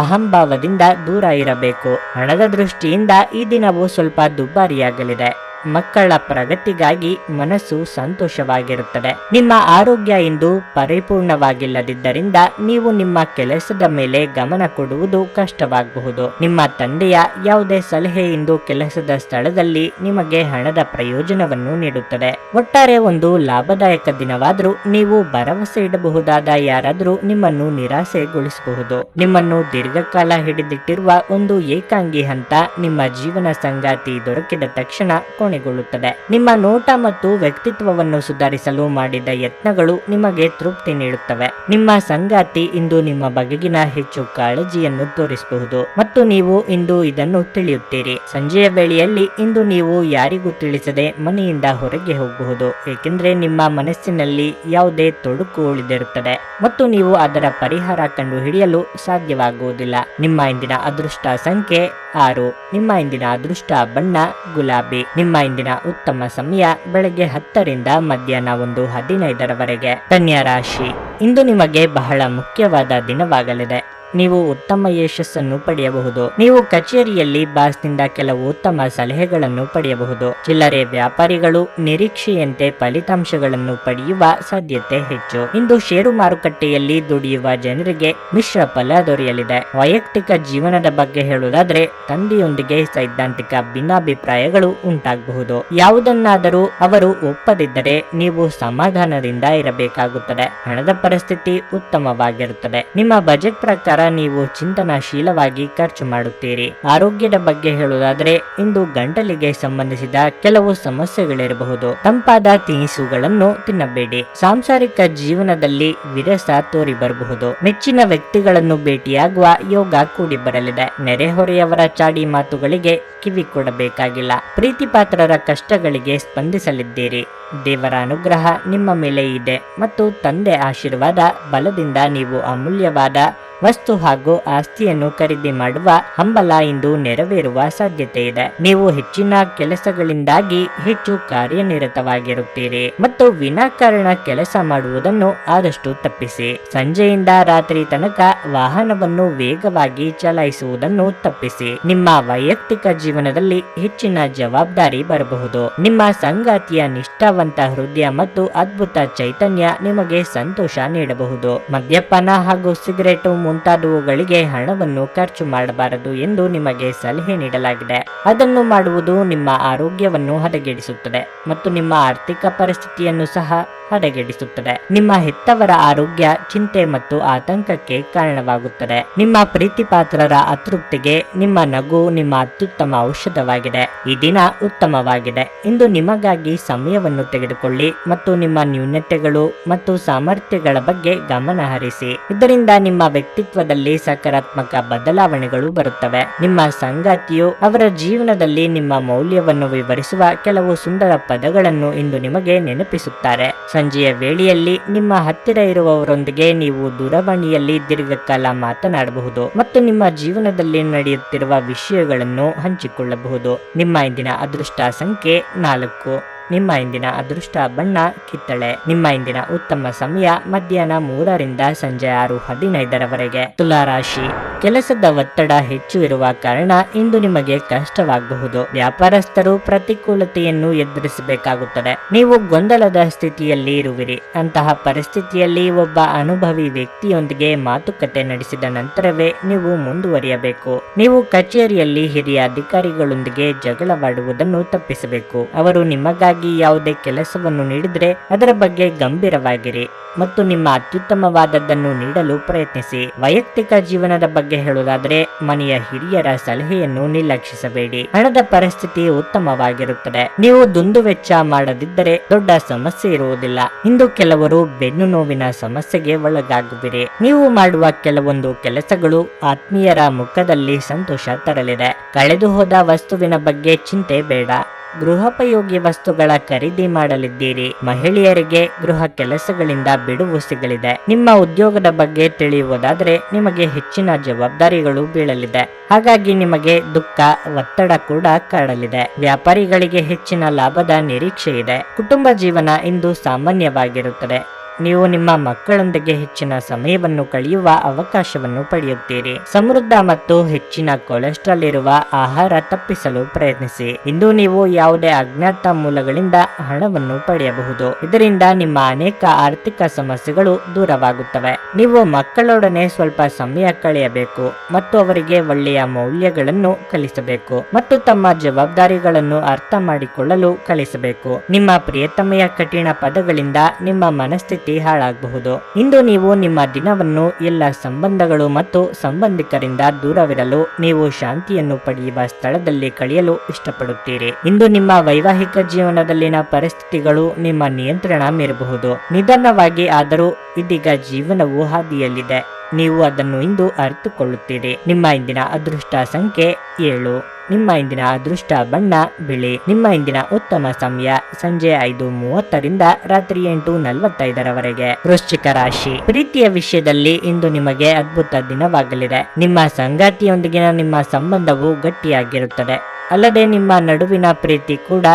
ಅಹಂಭಾವದಿಂದ ದೂರ ಇರಬೇಕು. ಹಣದ ದೃಷ್ಟಿಯಿಂದ ಈ ದಿನವು ಸ್ವಲ್ಪ ದುಬಾರಿಯಾಗಲಿದೆ. ಮಕ್ಕಳ ಪ್ರಗತಿಗಾಗಿ ಮನಸ್ಸು ಸಂತೋಷವಾಗಿರುತ್ತದೆ. ನಿಮ್ಮ ಆರೋಗ್ಯ ಇಂದು ಪರಿಪೂರ್ಣವಾಗಿಲ್ಲದಿದ್ದರಿಂದ ನೀವು ನಿಮ್ಮ ಕೆಲಸದ ಮೇಲೆ ಗಮನ ಕೊಡುವುದು ಕಷ್ಟವಾಗಬಹುದು. ನಿಮ್ಮ ತಂದೆಯ ಯಾವುದೇ ಸಲಹೆ ಇಂದು ಕೆಲಸದ ಸ್ಥಳದಲ್ಲಿ ನಿಮಗೆ ಹಣದ ಪ್ರಯೋಜನವನ್ನು ನೀಡುತ್ತದೆ. ಒಟ್ಟಾರೆ ಒಂದು ಲಾಭದಾಯಕ ದಿನವಾದರೂ ನೀವು ಭರವಸೆ ಇಡಬಹುದಾದ ಯಾರಾದರೂ ನಿಮ್ಮನ್ನು ನಿರಾಸೆಗೊಳಿಸಬಹುದು. ನಿಮ್ಮನ್ನು ದೀರ್ಘಕಾಲ ಹಿಡಿದಿಟ್ಟಿರುವ ಒಂದು ಏಕಾಂಗಿ ಹಂತ ನಿಮ್ಮ ಜೀವನ ಸಂಗಾತಿ ದೊರಕಿದ ತಕ್ಷಣ ಕೊನೆಗೊಳ್ಳುತ್ತದೆ. ನಿಮ್ಮ ನೋಟ ಮತ್ತು ವ್ಯಕ್ತಿತ್ವವನ್ನು ಸುಧಾರಿಸಲು ಮಾಡಿದ ಯತ್ನಗಳು ನಿಮಗೆ ತೃಪ್ತಿ ನೀಡುತ್ತವೆ. ನಿಮ್ಮ ಸಂಗಾತಿ ಇಂದು ನಿಮ್ಮ ಬಗೆಗಿನ ಹೆಚ್ಚು ಕಾಳಜಿಯನ್ನು ತೋರಿಸಬಹುದು ಮತ್ತು ನೀವು ಇಂದು ಇದನ್ನು ತಿಳಿಯುತ್ತೀರಿ. ಸಂಜೆಯ ವೇಳೆಯಲ್ಲಿ ಇಂದು ನೀವು ಯಾರಿಗೂ ತಿಳಿಸದೆ ಮನೆಯಿಂದ ಹೊರಗೆ ಹೋಗಬಹುದು, ಏಕೆಂದರೆ ನಿಮ್ಮ ಮನಸ್ಸಿನಲ್ಲಿ ಯಾವುದೇ ತೊಡಕು ಉಳಿದಿರುತ್ತದೆ ಮತ್ತು ನೀವು ಅದರ ಪರಿಹಾರ ಕಂಡುಹಿಡಿಯಲು ಸಾಧ್ಯವಾಗುವುದಿಲ್ಲ. ನಿಮ್ಮ ಇಂದಿನ ಅದೃಷ್ಟ ಸಂಖ್ಯೆ 6. ನಿಮ್ಮ ಇಂದಿನ ಅದೃಷ್ಟ ಬಣ್ಣ ಗುಲಾಬಿ. ನಿಮ್ಮ ಇಂದಿನ ಉತ್ತಮ ಸಮಯ ಬೆಳಗ್ಗೆ 10 ರಿಂದ ಮಧ್ಯಾಹ್ನ 1:15 ಕನ್ಯಾ ರಾಶಿ. ಇಂದು ನಿಮಗೆ ಬಹಳ ಮುಖ್ಯವಾದ ದಿನವಾಗಲಿದೆ. ನೀವು ಉತ್ತಮ ಯಶಸ್ಸನ್ನು ಪಡೆಯಬಹುದು. ನೀವು ಕಚೇರಿಯಲ್ಲಿ ಬಾಸ್ನಿಂದ ಕೆಲವು ಉತ್ತಮ ಸಲಹೆಗಳನ್ನು ಪಡೆಯಬಹುದು. ಚಿಲ್ಲರೆ ವ್ಯಾಪಾರಿಗಳು ನಿರೀಕ್ಷೆಯಂತೆ ಫಲಿತಾಂಶಗಳನ್ನು ಪಡೆಯುವ ಸಾಧ್ಯತೆ ಹೆಚ್ಚು. ಇಂದು ಷೇರು ಮಾರುಕಟ್ಟೆಯಲ್ಲಿ ದುಡಿಯುವ ಜನರಿಗೆ ಮಿಶ್ರ ಫಲ ದೊರೆಯಲಿದೆ. ವೈಯಕ್ತಿಕ ಜೀವನದ ಬಗ್ಗೆ ಹೇಳುವುದಾದ್ರೆ ತಂದೆಯೊಂದಿಗೆ ಸೈದ್ಧಾಂತಿಕ ಭಿನ್ನಾಭಿಪ್ರಾಯಗಳು ಉಂಟಾಗಬಹುದು. ಯಾವುದನ್ನಾದರೂ ಅವರು ಒಪ್ಪದಿದ್ದರೆ ನೀವು ಸಮಾಧಾನದಿಂದ ಇರಬೇಕಾಗುತ್ತದೆ. ಹಣದ ಪರಿಸ್ಥಿತಿ ಉತ್ತಮವಾಗಿರುತ್ತದೆ. ನಿಮ್ಮ ಬಜೆಟ್ ಪ್ರಕಾರ ನೀವು ಚಿಂತನಾಶೀಲವಾಗಿ ಖರ್ಚು ಮಾಡುತ್ತೀರಿ. ಆರೋಗ್ಯದ ಬಗ್ಗೆ ಹೇಳುವುದಾದರೆ ಇಂದು ಗಂಟಲಿಗೆ ಸಂಬಂಧಿಸಿದ ಕೆಲವು ಸಮಸ್ಯೆಗಳಿರಬಹುದು. ತಂಪಾದ ತಿನಿಸುಗಳನ್ನು ತಿನ್ನಬೇಡಿ. ಸಾಂಸಾರಿಕ ಜೀವನದಲ್ಲಿ ವಿರಸ ತೋರಿ ಬರಬಹುದು. ಮೆಚ್ಚಿನ ವ್ಯಕ್ತಿಗಳನ್ನು ಭೇಟಿಯಾಗುವ ಯೋಗ ಕೂಡಿ ಬರಲಿದೆ. ನೆರೆಹೊರೆಯವರ ಚಾಡಿ ಮಾತುಗಳಿಗೆ ಕಿವಿ ಕೊಡಬೇಕಾಗಿಲ್ಲ. ಪ್ರೀತಿ ಪಾತ್ರರ ಕಷ್ಟಗಳಿಗೆ ಸ್ಪಂದಿಸಲಿದ್ದೀರಿ. ದೇವರ ಅನುಗ್ರಹ ನಿಮ್ಮ ಮೇಲೆ ಇದೆ ಮತ್ತು ತಂದೆ ಆಶೀರ್ವಾದ ಬಲದಿಂದ ನೀವು ಅಮೂಲ್ಯವಾದ ವಸ್ತು ಹಾಗೂ ಆಸ್ತಿಯನ್ನು ಖರೀದಿ ಮಾಡುವ ಹಂಬಲ ಇಂದು ನೆರವೇರುವ ಸಾಧ್ಯತೆ ಇದೆ. ನೀವು ಹೆಚ್ಚಿನ ಕೆಲಸಗಳಿಂದಾಗಿ ಹೆಚ್ಚು ಕಾರ್ಯನಿರತವಾಗಿರುತ್ತೀರಿ ಮತ್ತು ವಿನಾಕಾರಣ ಕೆಲಸ ಮಾಡುವುದನ್ನು ಆದಷ್ಟು ತಪ್ಪಿಸಿ. ಸಂಜೆಯಿಂದ ರಾತ್ರಿ ತನಕ ವಾಹನವನ್ನು ವೇಗವಾಗಿ ಚಲಾಯಿಸುವುದನ್ನು ತಪ್ಪಿಸಿ. ನಿಮ್ಮ ವೈಯಕ್ತಿಕ ಜೀವನದಲ್ಲಿ ಹೆಚ್ಚಿನ ಜವಾಬ್ದಾರಿ ಬರಬಹುದು. ನಿಮ್ಮ ಸಂಗಾತಿಯ ನಿಷ್ಠಾವಂತ ಹೃದಯ ಮತ್ತು ಅದ್ಭುತ ಚೈತನ್ಯ ನಿಮಗೆ ಸಂತೋಷ ನೀಡಬಹುದು. ಮದ್ಯಪಾನ ಹಾಗೂ ಸಿಗರೇಟು ಮುಂತಾದವುಗಳಿಗೆ ಹಣವನ್ನು ಖರ್ಚು ಮಾಡಬಾರದು ಎಂದು ನಿಮಗೆ ಸಲಹೆ ನೀಡಲಾಗಿದೆ. ಅದನ್ನು ಮಾಡುವುದು ನಿಮ್ಮ ಆರೋಗ್ಯವನ್ನು ಹದಗೆಡಿಸುತ್ತದೆ ಮತ್ತು ನಿಮ್ಮ ಆರ್ಥಿಕ ಪರಿಸ್ಥಿತಿಯನ್ನು ಸಹ ಹದಗೆಡಿಸುತ್ತದೆ. ನಿಮ್ಮ ಹೆತ್ತವರ ಆರೋಗ್ಯ ಚಿಂತೆ ಮತ್ತು ಆತಂಕಕ್ಕೆ ಕಾರಣವಾಗುತ್ತದೆ. ನಿಮ್ಮ ಪ್ರೀತಿ ಪಾತ್ರರ ಅತೃಪ್ತಿಗೆ ನಿಮ್ಮ ನಗು ನಿಮ್ಮ ಅತ್ಯುತ್ತಮ ಔಷಧವಾಗಿದೆ. ಈ ದಿನ ಉತ್ತಮವಾಗಿದೆ. ಇಂದು ನಿಮಗಾಗಿ ಸಮಯವನ್ನು ತೆಗೆದುಕೊಳ್ಳಿ ಮತ್ತು ನಿಮ್ಮ ನ್ಯೂನತೆಗಳು ಮತ್ತು ಸಾಮರ್ಥ್ಯಗಳ ಬಗ್ಗೆ ಗಮನ ಹರಿಸಿ. ಇದರಿಂದ ನಿಮ್ಮ ವ್ಯಕ್ತಿತ್ವದಲ್ಲಿ ಸಕಾರಾತ್ಮಕ ಬದಲಾವಣೆಗಳು ಬರುತ್ತವೆ. ನಿಮ್ಮ ಸಂಗಾತಿಯು ಅವರ ಜೀವನದಲ್ಲಿ ನಿಮ್ಮ ಮೌಲ್ಯವನ್ನು ವಿವರಿಸುವ ಕೆಲವು ಸುಂದರ ಪದಗಳನ್ನು ಇಂದು ನಿಮಗೆ ನೆನಪಿಸುತ್ತಾರೆ. ಸಂಜೆಯ ವೇಳೆಯಲ್ಲಿ ನಿಮ್ಮ ಹತ್ತಿರ ಇರುವವರೊಂದಿಗೆ ನೀವು ದೂರವಾಣಿಯಲ್ಲಿ ದೀರ್ಘಕಾಲ ಮಾತನಾಡಬಹುದು ಮತ್ತು ನಿಮ್ಮ ಜೀವನದಲ್ಲಿ ನಡೆಯುತ್ತಿರುವ ವಿಷಯಗಳನ್ನು ಹಂಚಿಕೊಳ್ಳಬಹುದು. ನಿಮ್ಮ ಇಂದಿನ ಅದೃಷ್ಟ ಸಂಖ್ಯೆ 4. ನಿಮ್ಮ ಇಂದಿನ ಅದೃಷ್ಟ ಬಣ್ಣ ಕಿತ್ತಳೆ. ನಿಮ್ಮ ಇಂದಿನ ಉತ್ತಮ ಸಮಯ ಮಧ್ಯಾಹ್ನ 3 ರಿಂದ ಸಂಜೆ 6:15 ತುಲಾ ರಾಶಿ. ಕೆಲಸದ ಒತ್ತಡ ಹೆಚ್ಚು ಇರುವ ಕಾರಣ ಇಂದು ನಿಮಗೆ ಕಷ್ಟವಾಗಬಹುದು. ವ್ಯಾಪಾರಸ್ಥರು ಪ್ರತಿಕೂಲತೆಯನ್ನು ಎದುರಿಸಬೇಕಾಗುತ್ತದೆ. ನೀವು ಗೊಂದಲದ ಸ್ಥಿತಿಯಲ್ಲಿ ಇರುವಿರಿ. ಅಂತಹ ಪರಿಸ್ಥಿತಿಯಲ್ಲಿ ಒಬ್ಬ ಅನುಭವಿ ವ್ಯಕ್ತಿಯೊಂದಿಗೆ ಮಾತುಕತೆ ನಡೆಸಿದ ನಂತರವೇ ನೀವು ಮುಂದುವರಿಯಬೇಕು. ನೀವು ಕಚೇರಿಯಲ್ಲಿ ಹಿರಿಯ ಅಧಿಕಾರಿಗಳೊಂದಿಗೆ ಜಗಳವಾಡುವುದನ್ನು ತಪ್ಪಿಸಬೇಕು. ಅವರು ನಿಮಗಾಗಿ ಸಲುವಾಗಿ ಯಾವುದೇ ಕೆಲಸವನ್ನು ನೀಡಿದ್ರೆ ಅದರ ಬಗ್ಗೆ ಗಂಭೀರವಾಗಿರಿ ಮತ್ತು ನಿಮ್ಮ ಅತ್ಯುತ್ತಮವಾದದ್ದನ್ನು ನೀಡಲು ಪ್ರಯತ್ನಿಸಿ. ವೈಯಕ್ತಿಕ ಜೀವನದ ಬಗ್ಗೆ ಹೇಳುವುದಾದ್ರೆ ಮನೆಯ ಹಿರಿಯರ ಸಲಹೆಯನ್ನು ನಿರ್ಲಕ್ಷಿಸಬೇಡಿ. ಹಣದ ಪರಿಸ್ಥಿತಿ ಉತ್ತಮವಾಗಿರುತ್ತದೆ. ನೀವು ದುಂದುವೆಚ್ಚ ಮಾಡದಿದ್ದರೆ ದೊಡ್ಡ ಸಮಸ್ಯೆ ಇರುವುದಿಲ್ಲ. ಇಂದು ಕೆಲವರು ಬೆನ್ನು ನೋವಿನ ಸಮಸ್ಯೆಗೆ ಒಳಗಾಗುವಿರಿ. ನೀವು ಮಾಡುವ ಕೆಲವೊಂದು ಕೆಲಸಗಳು ಆತ್ಮೀಯರ ಮುಖದಲ್ಲಿ ಸಂತೋಷ ತರಲಿದೆ. ಕಳೆದು ಹೋದ ವಸ್ತುವಿನ ಬಗ್ಗೆ ಚಿಂತೆ ಬೇಡ. ಗೃಹೋಪಯೋಗಿ ವಸ್ತುಗಳ ಖರೀದಿ ಮಾಡಲಿದ್ದೀರಿ. ಮಹಿಳೆಯರಿಗೆ ಗೃಹ ಕೆಲಸಗಳಿಂದ ಬಿಡುವು ಸಿಗಲಿದೆ. ನಿಮ್ಮ ಉದ್ಯೋಗದ ಬಗ್ಗೆ ತಿಳಿಯುವುದಾದರೆ ನಿಮಗೆ ಹೆಚ್ಚಿನ ಜವಾಬ್ದಾರಿಗಳು ಬೀಳಲಿದೆ. ಹಾಗಾಗಿ ನಿಮಗೆ ದುಃಖ, ಒತ್ತಡ ಕೂಡ ಕಾಡಲಿದೆ. ವ್ಯಾಪಾರಿಗಳಿಗೆ ಹೆಚ್ಚಿನ ಲಾಭದ ನಿರೀಕ್ಷೆ ಇದೆ. ಕುಟುಂಬ ಜೀವನ ಇಂದು ಸಾಮಾನ್ಯವಾಗಿರುತ್ತದೆ. ನೀವು ನಿಮ್ಮ ಮಕ್ಕಳೊಂದಿಗೆ ಹೆಚ್ಚಿನ ಸಮಯವನ್ನು ಕಳೆಯುವ ಅವಕಾಶವನ್ನು ಪಡೆಯುತ್ತೀರಿ. ಸಮೃದ್ಧ ಮತ್ತು ಹೆಚ್ಚಿನ ಕೊಲೆಸ್ಟ್ರಾಲ್ ಇರುವ ಆಹಾರ ತಪ್ಪಿಸಲು ಪ್ರಯತ್ನಿಸಿ. ಇಂದು ನೀವು ಯಾವುದೇ ಅಜ್ಞಾತ ಮೂಲಗಳಿಂದ ಹಣವನ್ನು ಪಡೆಯಬಹುದು. ಇದರಿಂದ ನಿಮ್ಮ ಅನೇಕ ಆರ್ಥಿಕ ಸಮಸ್ಯೆಗಳು ದೂರವಾಗುತ್ತವೆ. ನೀವು ಮಕ್ಕಳೊಡನೆ ಸ್ವಲ್ಪ ಸಮಯ ಕಳೆಯಬೇಕು ಮತ್ತು ಅವರಿಗೆ ಒಳ್ಳೆಯ ಮೌಲ್ಯಗಳನ್ನು ಕಲಿಸಬೇಕು ಮತ್ತು ತಮ್ಮ ಜವಾಬ್ದಾರಿಗಳನ್ನು ಅರ್ಥ ಮಾಡಿಕೊಳ್ಳಲು ಕಲಿಸಬೇಕು. ನಿಮ್ಮ ಪ್ರಿಯತಮೆಯ ಕಠಿಣ ಪದಗಳಿಂದ ನಿಮ್ಮ ಮನಸ್ಥಿತಿ ಹಾಳಾಗಬಹುದು. ಇಂದು ನೀವು ನಿಮ್ಮ ದಿನವನ್ನು ಎಲ್ಲ ಸಂಬಂಧಗಳು ಮತ್ತು ಸಂಬಂಧಿಕರಿಂದ ದೂರವಿರಲು ನೀವು ಶಾಂತಿಯನ್ನು ಪಡೆಯುವ ಸ್ಥಳದಲ್ಲಿ ಕಳೆಯಲು ಇಷ್ಟಪಡುತ್ತೀರಿ. ಇಂದು ನಿಮ್ಮ ವೈವಾಹಿಕ ಜೀವನದಲ್ಲಿನ ಪರಿಸ್ಥಿತಿಗಳು ನಿಮ್ಮ ನಿಯಂತ್ರಣ ಮೀರಬಹುದು. ನಿಧಾನವಾಗಿ ಆದರೂ ಇದೀಗ ಜೀವನವು ಹಾದಿಯಲ್ಲಿದೆ. ನೀವು ಅದನ್ನು ಇಂದು ಅರಿತುಕೊಳ್ಳುತ್ತೀರಿ. ನಿಮ್ಮ ಇಂದಿನ ಅದೃಷ್ಟ ಸಂಖ್ಯೆ 7. ನಿಮ್ಮ ಇಂದಿನ ಅದೃಷ್ಟ ಬಣ್ಣ ಬಿಳಿ. ನಿಮ್ಮ ಇಂದಿನ ಉತ್ತಮ ಸಮಯ ಸಂಜೆ 5:30 ರಾತ್ರಿ 8:45 ವೃಶ್ಚಿಕ ರಾಶಿ. ಪ್ರೀತಿಯ ವಿಷಯದಲ್ಲಿ ಇಂದು ನಿಮಗೆ ಅದ್ಭುತ ದಿನವಾಗಲಿದೆ. ನಿಮ್ಮ ಸಂಗಾತಿಯೊಂದಿಗಿನ ನಿಮ್ಮ ಸಂಬಂಧವು ಗಟ್ಟಿಯಾಗಿರುತ್ತದೆ. ಅಲ್ಲದೆ ನಿಮ್ಮ ನಡುವಿನ ಪ್ರೀತಿ ಕೂಡ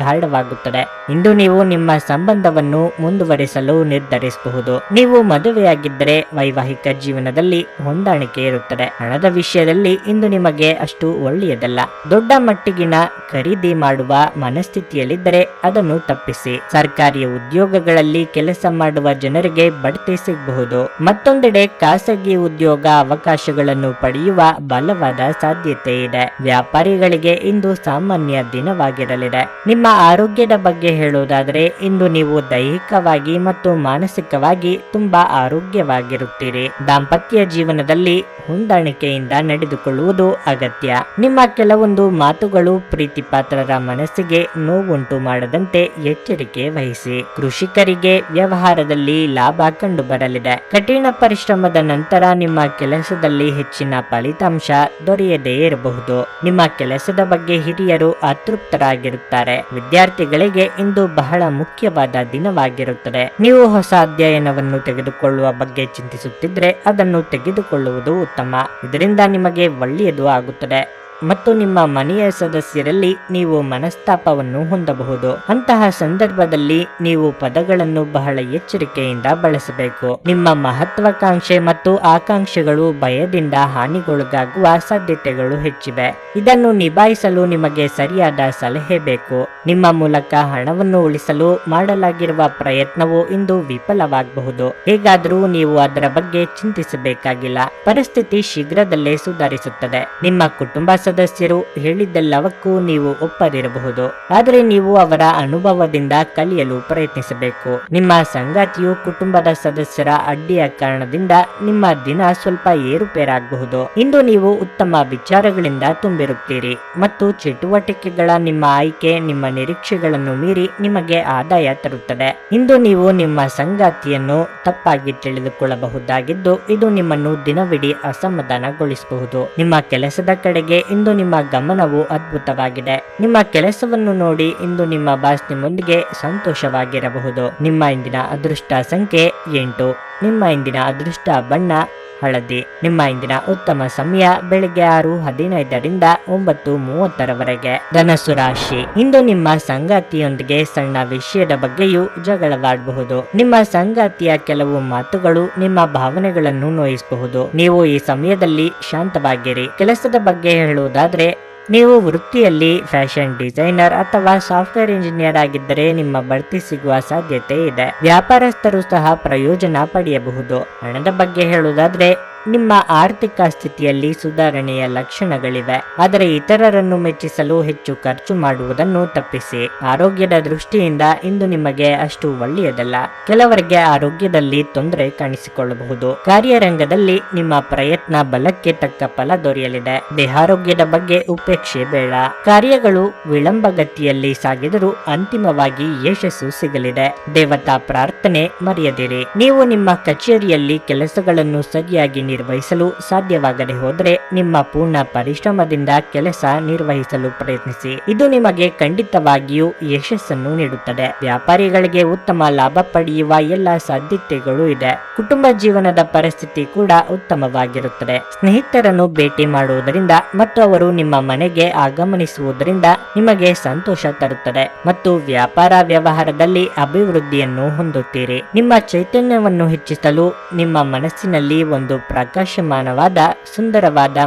ಗಾಢವಾಗುತ್ತದೆ. ಇಂದು ನೀವು ನಿಮ್ಮ ಸಂಬಂಧವನ್ನು ಮುಂದುವರಿಸಲು ನಿರ್ಧರಿಸಬಹುದು. ನೀವು ಮದುವೆಯಾಗಿದ್ದರೆ ವೈವಾಹಿಕ ಜೀವನದಲ್ಲಿ ಹೊಂದಾಣಿಕೆ ಇರುತ್ತದೆ. ಹಣದ ವಿಷಯದಲ್ಲಿ ಇಂದು ನಿಮಗೆ ಅಷ್ಟು ಒಳ್ಳೆಯದಲ್ಲ. ದೊಡ್ಡ ಮಟ್ಟಿಗಿನ ಖರೀದಿ ಮಾಡುವ ಮನಸ್ಥಿತಿಯಲ್ಲಿದ್ದರೆ ಅದನ್ನು ತಪ್ಪಿಸಿ. ಸರ್ಕಾರಿ ಉದ್ಯೋಗಗಳಲ್ಲಿ ಕೆಲಸ ಮಾಡುವ ಜನರಿಗೆ ಬಡ್ತಿ ಸಿಗಬಹುದು. ಮತ್ತೊಂದೆಡೆ ಖಾಸಗಿ ಉದ್ಯೋಗ ಅವಕಾಶಗಳನ್ನು ಪಡೆಯುವ ಬಲವಾದ ಸಾಧ್ಯತೆ ಇದೆ. ವ್ಯಾಪಾರಿಗಳಿಗೆ ಇಂದು ಸಾಮಾನ್ಯ ದಿನವಾಗಿರಲಿದೆ. ನಿಮ್ಮ ಆರೋಗ್ಯದ ಬಗ್ಗೆ ಹೇಳುವುದಾದರೆ ಇಂದು ನೀವು ದೈಹಿಕವಾಗಿ ಮತ್ತು ಮಾನಸಿಕವಾಗಿ ತುಂಬಾ ಆರೋಗ್ಯವಾಗಿರುತ್ತೀರಿ. ದಾಂಪತ್ಯ ಜೀವನದಲ್ಲಿ ಹೊಂದಾಣಿಕೆಯಿಂದ ನಡೆದುಕೊಳ್ಳುವುದು ಅಗತ್ಯ. ನಿಮ್ಮ ಕೆಲವೊಂದು ಮಾತುಗಳು ಪ್ರೀತಿ ಪಾತ್ರರ ಮನಸ್ಸಿಗೆ ನೋವುಂಟು ಮಾಡದಂತೆ ಎಚ್ಚರಿಕೆ ವಹಿಸಿ. ಕೃಷಿಕರಿಗೆ ವ್ಯವಹಾರದಲ್ಲಿ ಲಾಭ ಕಂಡು ಬರಲಿದೆ. ಕಠಿಣ ಪರಿಶ್ರಮದ ನಂತರ ನಿಮ್ಮ ಕೆಲಸದಲ್ಲಿ ಹೆಚ್ಚಿನ ಫಲಿತಾಂಶ ದೊರೆಯದೇ ಇರಬಹುದು. ನಿಮ್ಮ ಕೆಲಸದ ಬಗ್ಗೆ ಹಿರಿಯರು ಅತೃಪ್ತರಾಗಿರುತ್ತಾರೆ. ವಿದ್ಯಾರ್ಥಿಗಳಿಗೆ ಇಂದು ಬಹಳ ಮುಖ್ಯವಾದ ದಿನವಾಗಿರುತ್ತದೆ. ನೀವು ಹೊಸ ಅಧ್ಯಯನವನ್ನು ತೆಗೆದುಕೊಳ್ಳುವ ಬಗ್ಗೆ ಚಿಂತಿಸುತ್ತಿದ್ರೆ ಅದನ್ನು ತೆಗೆದುಕೊಳ್ಳುವುದು ಉತ್ತಮ. ಇದರಿಂದ ನಿಮಗೆ ಒಳ್ಳೆಯದು ಆಗುತ್ತದೆ ಮತ್ತು ನಿಮ್ಮ ಮನೆಯ ಸದಸ್ಯರಲ್ಲಿ ನೀವು ಮನಸ್ತಾಪವನ್ನು ಹೊಂದಬಹುದು. ಅಂತಹ ಸಂದರ್ಭದಲ್ಲಿ ನೀವು ಪದಗಳನ್ನು ಬಹಳ ಎಚ್ಚರಿಕೆಯಿಂದ ಬಳಸಬೇಕು. ನಿಮ್ಮ ಮಹತ್ವಾಕಾಂಕ್ಷೆ ಮತ್ತು ಆಕಾಂಕ್ಷೆಗಳು ಭಯದಿಂದ ಹಾನಿಗೊಳಗಾಗುವ ಸಾಧ್ಯತೆಗಳು ಹೆಚ್ಚಿವೆ. ಇದನ್ನು ನಿಭಾಯಿಸಲು ನಿಮಗೆ ಸರಿಯಾದ ಸಲಹೆ ಬೇಕು. ನಿಮ್ಮ ಮೂಲಕ ಹಣವನ್ನು ಉಳಿಸಲು ಮಾಡಲಾಗಿರುವ ಪ್ರಯತ್ನವು ಇಂದು ವಿಫಲವಾಗಬಹುದು. ಹೇಗಾದರೂ ನೀವು ಅದರ ಬಗ್ಗೆ ಚಿಂತಿಸಬೇಕಾಗಿಲ್ಲ. ಪರಿಸ್ಥಿತಿ ಶೀಘ್ರದಲ್ಲೇ ಸುಧಾರಿಸುತ್ತದೆ. ನಿಮ್ಮ ಕುಟುಂಬ ಸದಸ್ಯರು ಹೇಳಿದ್ದೆಲ್ಲವಕ್ಕೂ ನೀವು ಒಪ್ಪದಿರಬಹುದು. ಆದರೆ ನೀವು ಅವರ ಅನುಭವದಿಂದ ಕಲಿಯಲು ಪ್ರಯತ್ನಿಸಬೇಕು. ನಿಮ್ಮ ಸಂಗಾತಿಯು ಕುಟುಂಬದ ಸದಸ್ಯರ ಅಡ್ಡಿಯ ಕಾರಣದಿಂದ ನಿಮ್ಮ ದಿನ ಸ್ವಲ್ಪ ಏರುಪೇರಾಗಬಹುದು. ಇಂದು ನೀವು ಉತ್ತಮ ವಿಚಾರಗಳಿಂದ ತುಂಬಿರುತ್ತೀರಿ ಮತ್ತು ಚಟುವಟಿಕೆಗಳ ನಿಮ್ಮ ಆಯ್ಕೆ ನಿಮ್ಮ ನಿರೀಕ್ಷೆಗಳನ್ನು ಮೀರಿ ನಿಮಗೆ ಆದಾಯ ತರುತ್ತದೆ. ಇಂದು ನೀವು ನಿಮ್ಮ ಸಂಗಾತಿಯನ್ನು ತಪ್ಪಾಗಿ ತಿಳಿದುಕೊಳ್ಳಬಹುದಾಗಿದ್ದು ಇದು ನಿಮ್ಮನ್ನು ದಿನವಿಡೀ ಅಸಮಾಧಾನಗೊಳಿಸಬಹುದು. ನಿಮ್ಮ ಕೆಲಸದ ಕಡೆಗೆ ಇಂದು ನಿಮ್ಮ ಗಮನವು ಅದ್ಭುತವಾಗಿದೆ. ನಿಮ್ಮ ಕೆಲಸವನ್ನು ನೋಡಿ ಇಂದು ನಿಮ್ಮ ಬಾಸ್ ನಿಮ್ಮೊಂದಿಗೆ ಸಂತೋಷವಾಗಿರಬಹುದು. ನಿಮ್ಮ ಇಂದಿನ ಅದೃಷ್ಟ ಸಂಖ್ಯೆ 8. ನಿಮ್ಮ ಇಂದಿನ ಅದೃಷ್ಟ ಬಣ್ಣ ಹಳದಿ. ನಿಮ್ಮ ಇಂದಿನ ಉತ್ತಮ ಸಮಯ ಬೆಳಿಗ್ಗೆ 6:15 9:30 ಧನಸ್ಸು ರಾಶಿ. ಇಂದು ನಿಮ್ಮ ಸಂಗಾತಿಯೊಂದಿಗೆ ಸಣ್ಣ ವಿಷಯದ ಬಗ್ಗೆಯೂ ಜಗಳವಾಡಬಹುದು. ನಿಮ್ಮ ಸಂಗಾತಿಯ ಕೆಲವು ಮಾತುಗಳು ನಿಮ್ಮ ಭಾವನೆಗಳನ್ನು ನೋಯಿಸಬಹುದು. ನೀವು ಈ ಸಮಯದಲ್ಲಿ ಶಾಂತವಾಗಿರಿ. ಕೆಲಸದ ಬಗ್ಗೆ ಹೇಳುವುದಾದ್ರೆ ನೀವು ವೃತ್ತಿಯಲ್ಲಿ ಫ್ಯಾಷನ್ ಡಿಸೈನರ್ ಅಥವಾ ಸಾಫ್ಟ್ವೇರ್ ಇಂಜಿನಿಯರ್ ಆಗಿದ್ದರೆ ನಿಮ್ಮ ಬಡ್ತಿ ಸಿಗುವ ಸಾಧ್ಯತೆ ಇದೆ. ವ್ಯಾಪಾರಸ್ಥರು ಸಹ ಪ್ರಯೋಜನ ಪಡೆಯಬಹುದು. ಹಣದ ಬಗ್ಗೆ ಹೇಳುವುದಾದ್ರೆ ನಿಮ್ಮ ಆರ್ಥಿಕ ಸ್ಥಿತಿಯಲ್ಲಿ ಸುಧಾರಣೆಯ ಲಕ್ಷಣಗಳಿವೆ. ಆದರೆ ಇತರರನ್ನು ಮೆಚ್ಚಿಸಲು ಹೆಚ್ಚು ಖರ್ಚು ಮಾಡುವುದನ್ನು ತಪ್ಪಿಸಿ. ಆರೋಗ್ಯದ ದೃಷ್ಟಿಯಿಂದ ಇಂದು ನಿಮಗೆ ಅಷ್ಟು ಒಳ್ಳೆಯದಲ್ಲ. ಕೆಲವರಿಗೆ ಆರೋಗ್ಯದಲ್ಲಿ ತೊಂದರೆ ಕಾಣಿಸಿಕೊಳ್ಳಬಹುದು. ಕಾರ್ಯರಂಗದಲ್ಲಿ ನಿಮ್ಮ ಪ್ರಯತ್ನ ಬಲಕ್ಕೆ ತಕ್ಕ ಫಲ ದೊರೆಯಲಿದೆ. ದೇಹಾರೋಗ್ಯದ ಬಗ್ಗೆ ಉಪೇಕ್ಷೆ ಬೇಡ. ಕಾರ್ಯಗಳು ವಿಳಂಬಗತಿಯಲ್ಲಿ ಸಾಗಿದರೂ ಅಂತಿಮವಾಗಿ ಯಶಸ್ಸು ಸಿಗಲಿದೆ. ದೇವತಾ ಪ್ರಾರ್ಥನೆ ಮರೆಯದಿರಿ. ನೀವು ನಿಮ್ಮ ಕಚೇರಿಯಲ್ಲಿ ಕೆಲಸಗಳನ್ನು ಸರಿಯಾಗಿ ನಿರ್ವಹಿಸಲು ಸಾಧ್ಯವಾಗದೆ ಹೋದರೆ ನಿಮ್ಮ ಪೂರ್ಣ ಪರಿಶ್ರಮದಿಂದ ಕೆಲಸ ನಿರ್ವಹಿಸಲು ಪ್ರಯತ್ನಿಸಿ. ಇದು ನಿಮಗೆ ಖಂಡಿತವಾಗಿಯೂ ಯಶಸ್ಸನ್ನು ನೀಡುತ್ತದೆ. ವ್ಯಾಪಾರಿಗಳಿಗೆ ಉತ್ತಮ ಲಾಭ ಪಡೆಯುವ ಎಲ್ಲ ಸಾಧ್ಯತೆಗಳು ಇದೆ. ಕುಟುಂಬ ಜೀವನದ ಪರಿಸ್ಥಿತಿ ಕೂಡ ಉತ್ತಮವಾಗಿರುತ್ತದೆ. ಸ್ನೇಹಿತರನ್ನು ಭೇಟಿ ಮಾಡುವುದರಿಂದ ಮತ್ತು ಅವರು ನಿಮ್ಮ ಮನೆಗೆ ಆಗಮನಿಸುವುದರಿಂದ ನಿಮಗೆ ಸಂತೋಷ ತರುತ್ತದೆ ಮತ್ತು ವ್ಯಾಪಾರ ವ್ಯವಹಾರದಲ್ಲಿ ಅಭಿವೃದ್ಧಿಯನ್ನು ಹೊಂದುತ್ತೀರಿ. ನಿಮ್ಮ ಚೈತನ್ಯವನ್ನು ಹೆಚ್ಚಿಸಲು ನಿಮ್ಮ ಮನಸ್ಸಿನಲ್ಲಿ ಒಂದು ಪ್ರಕಾಶಮಾನವಾದ, ಸುಂದರವಾದ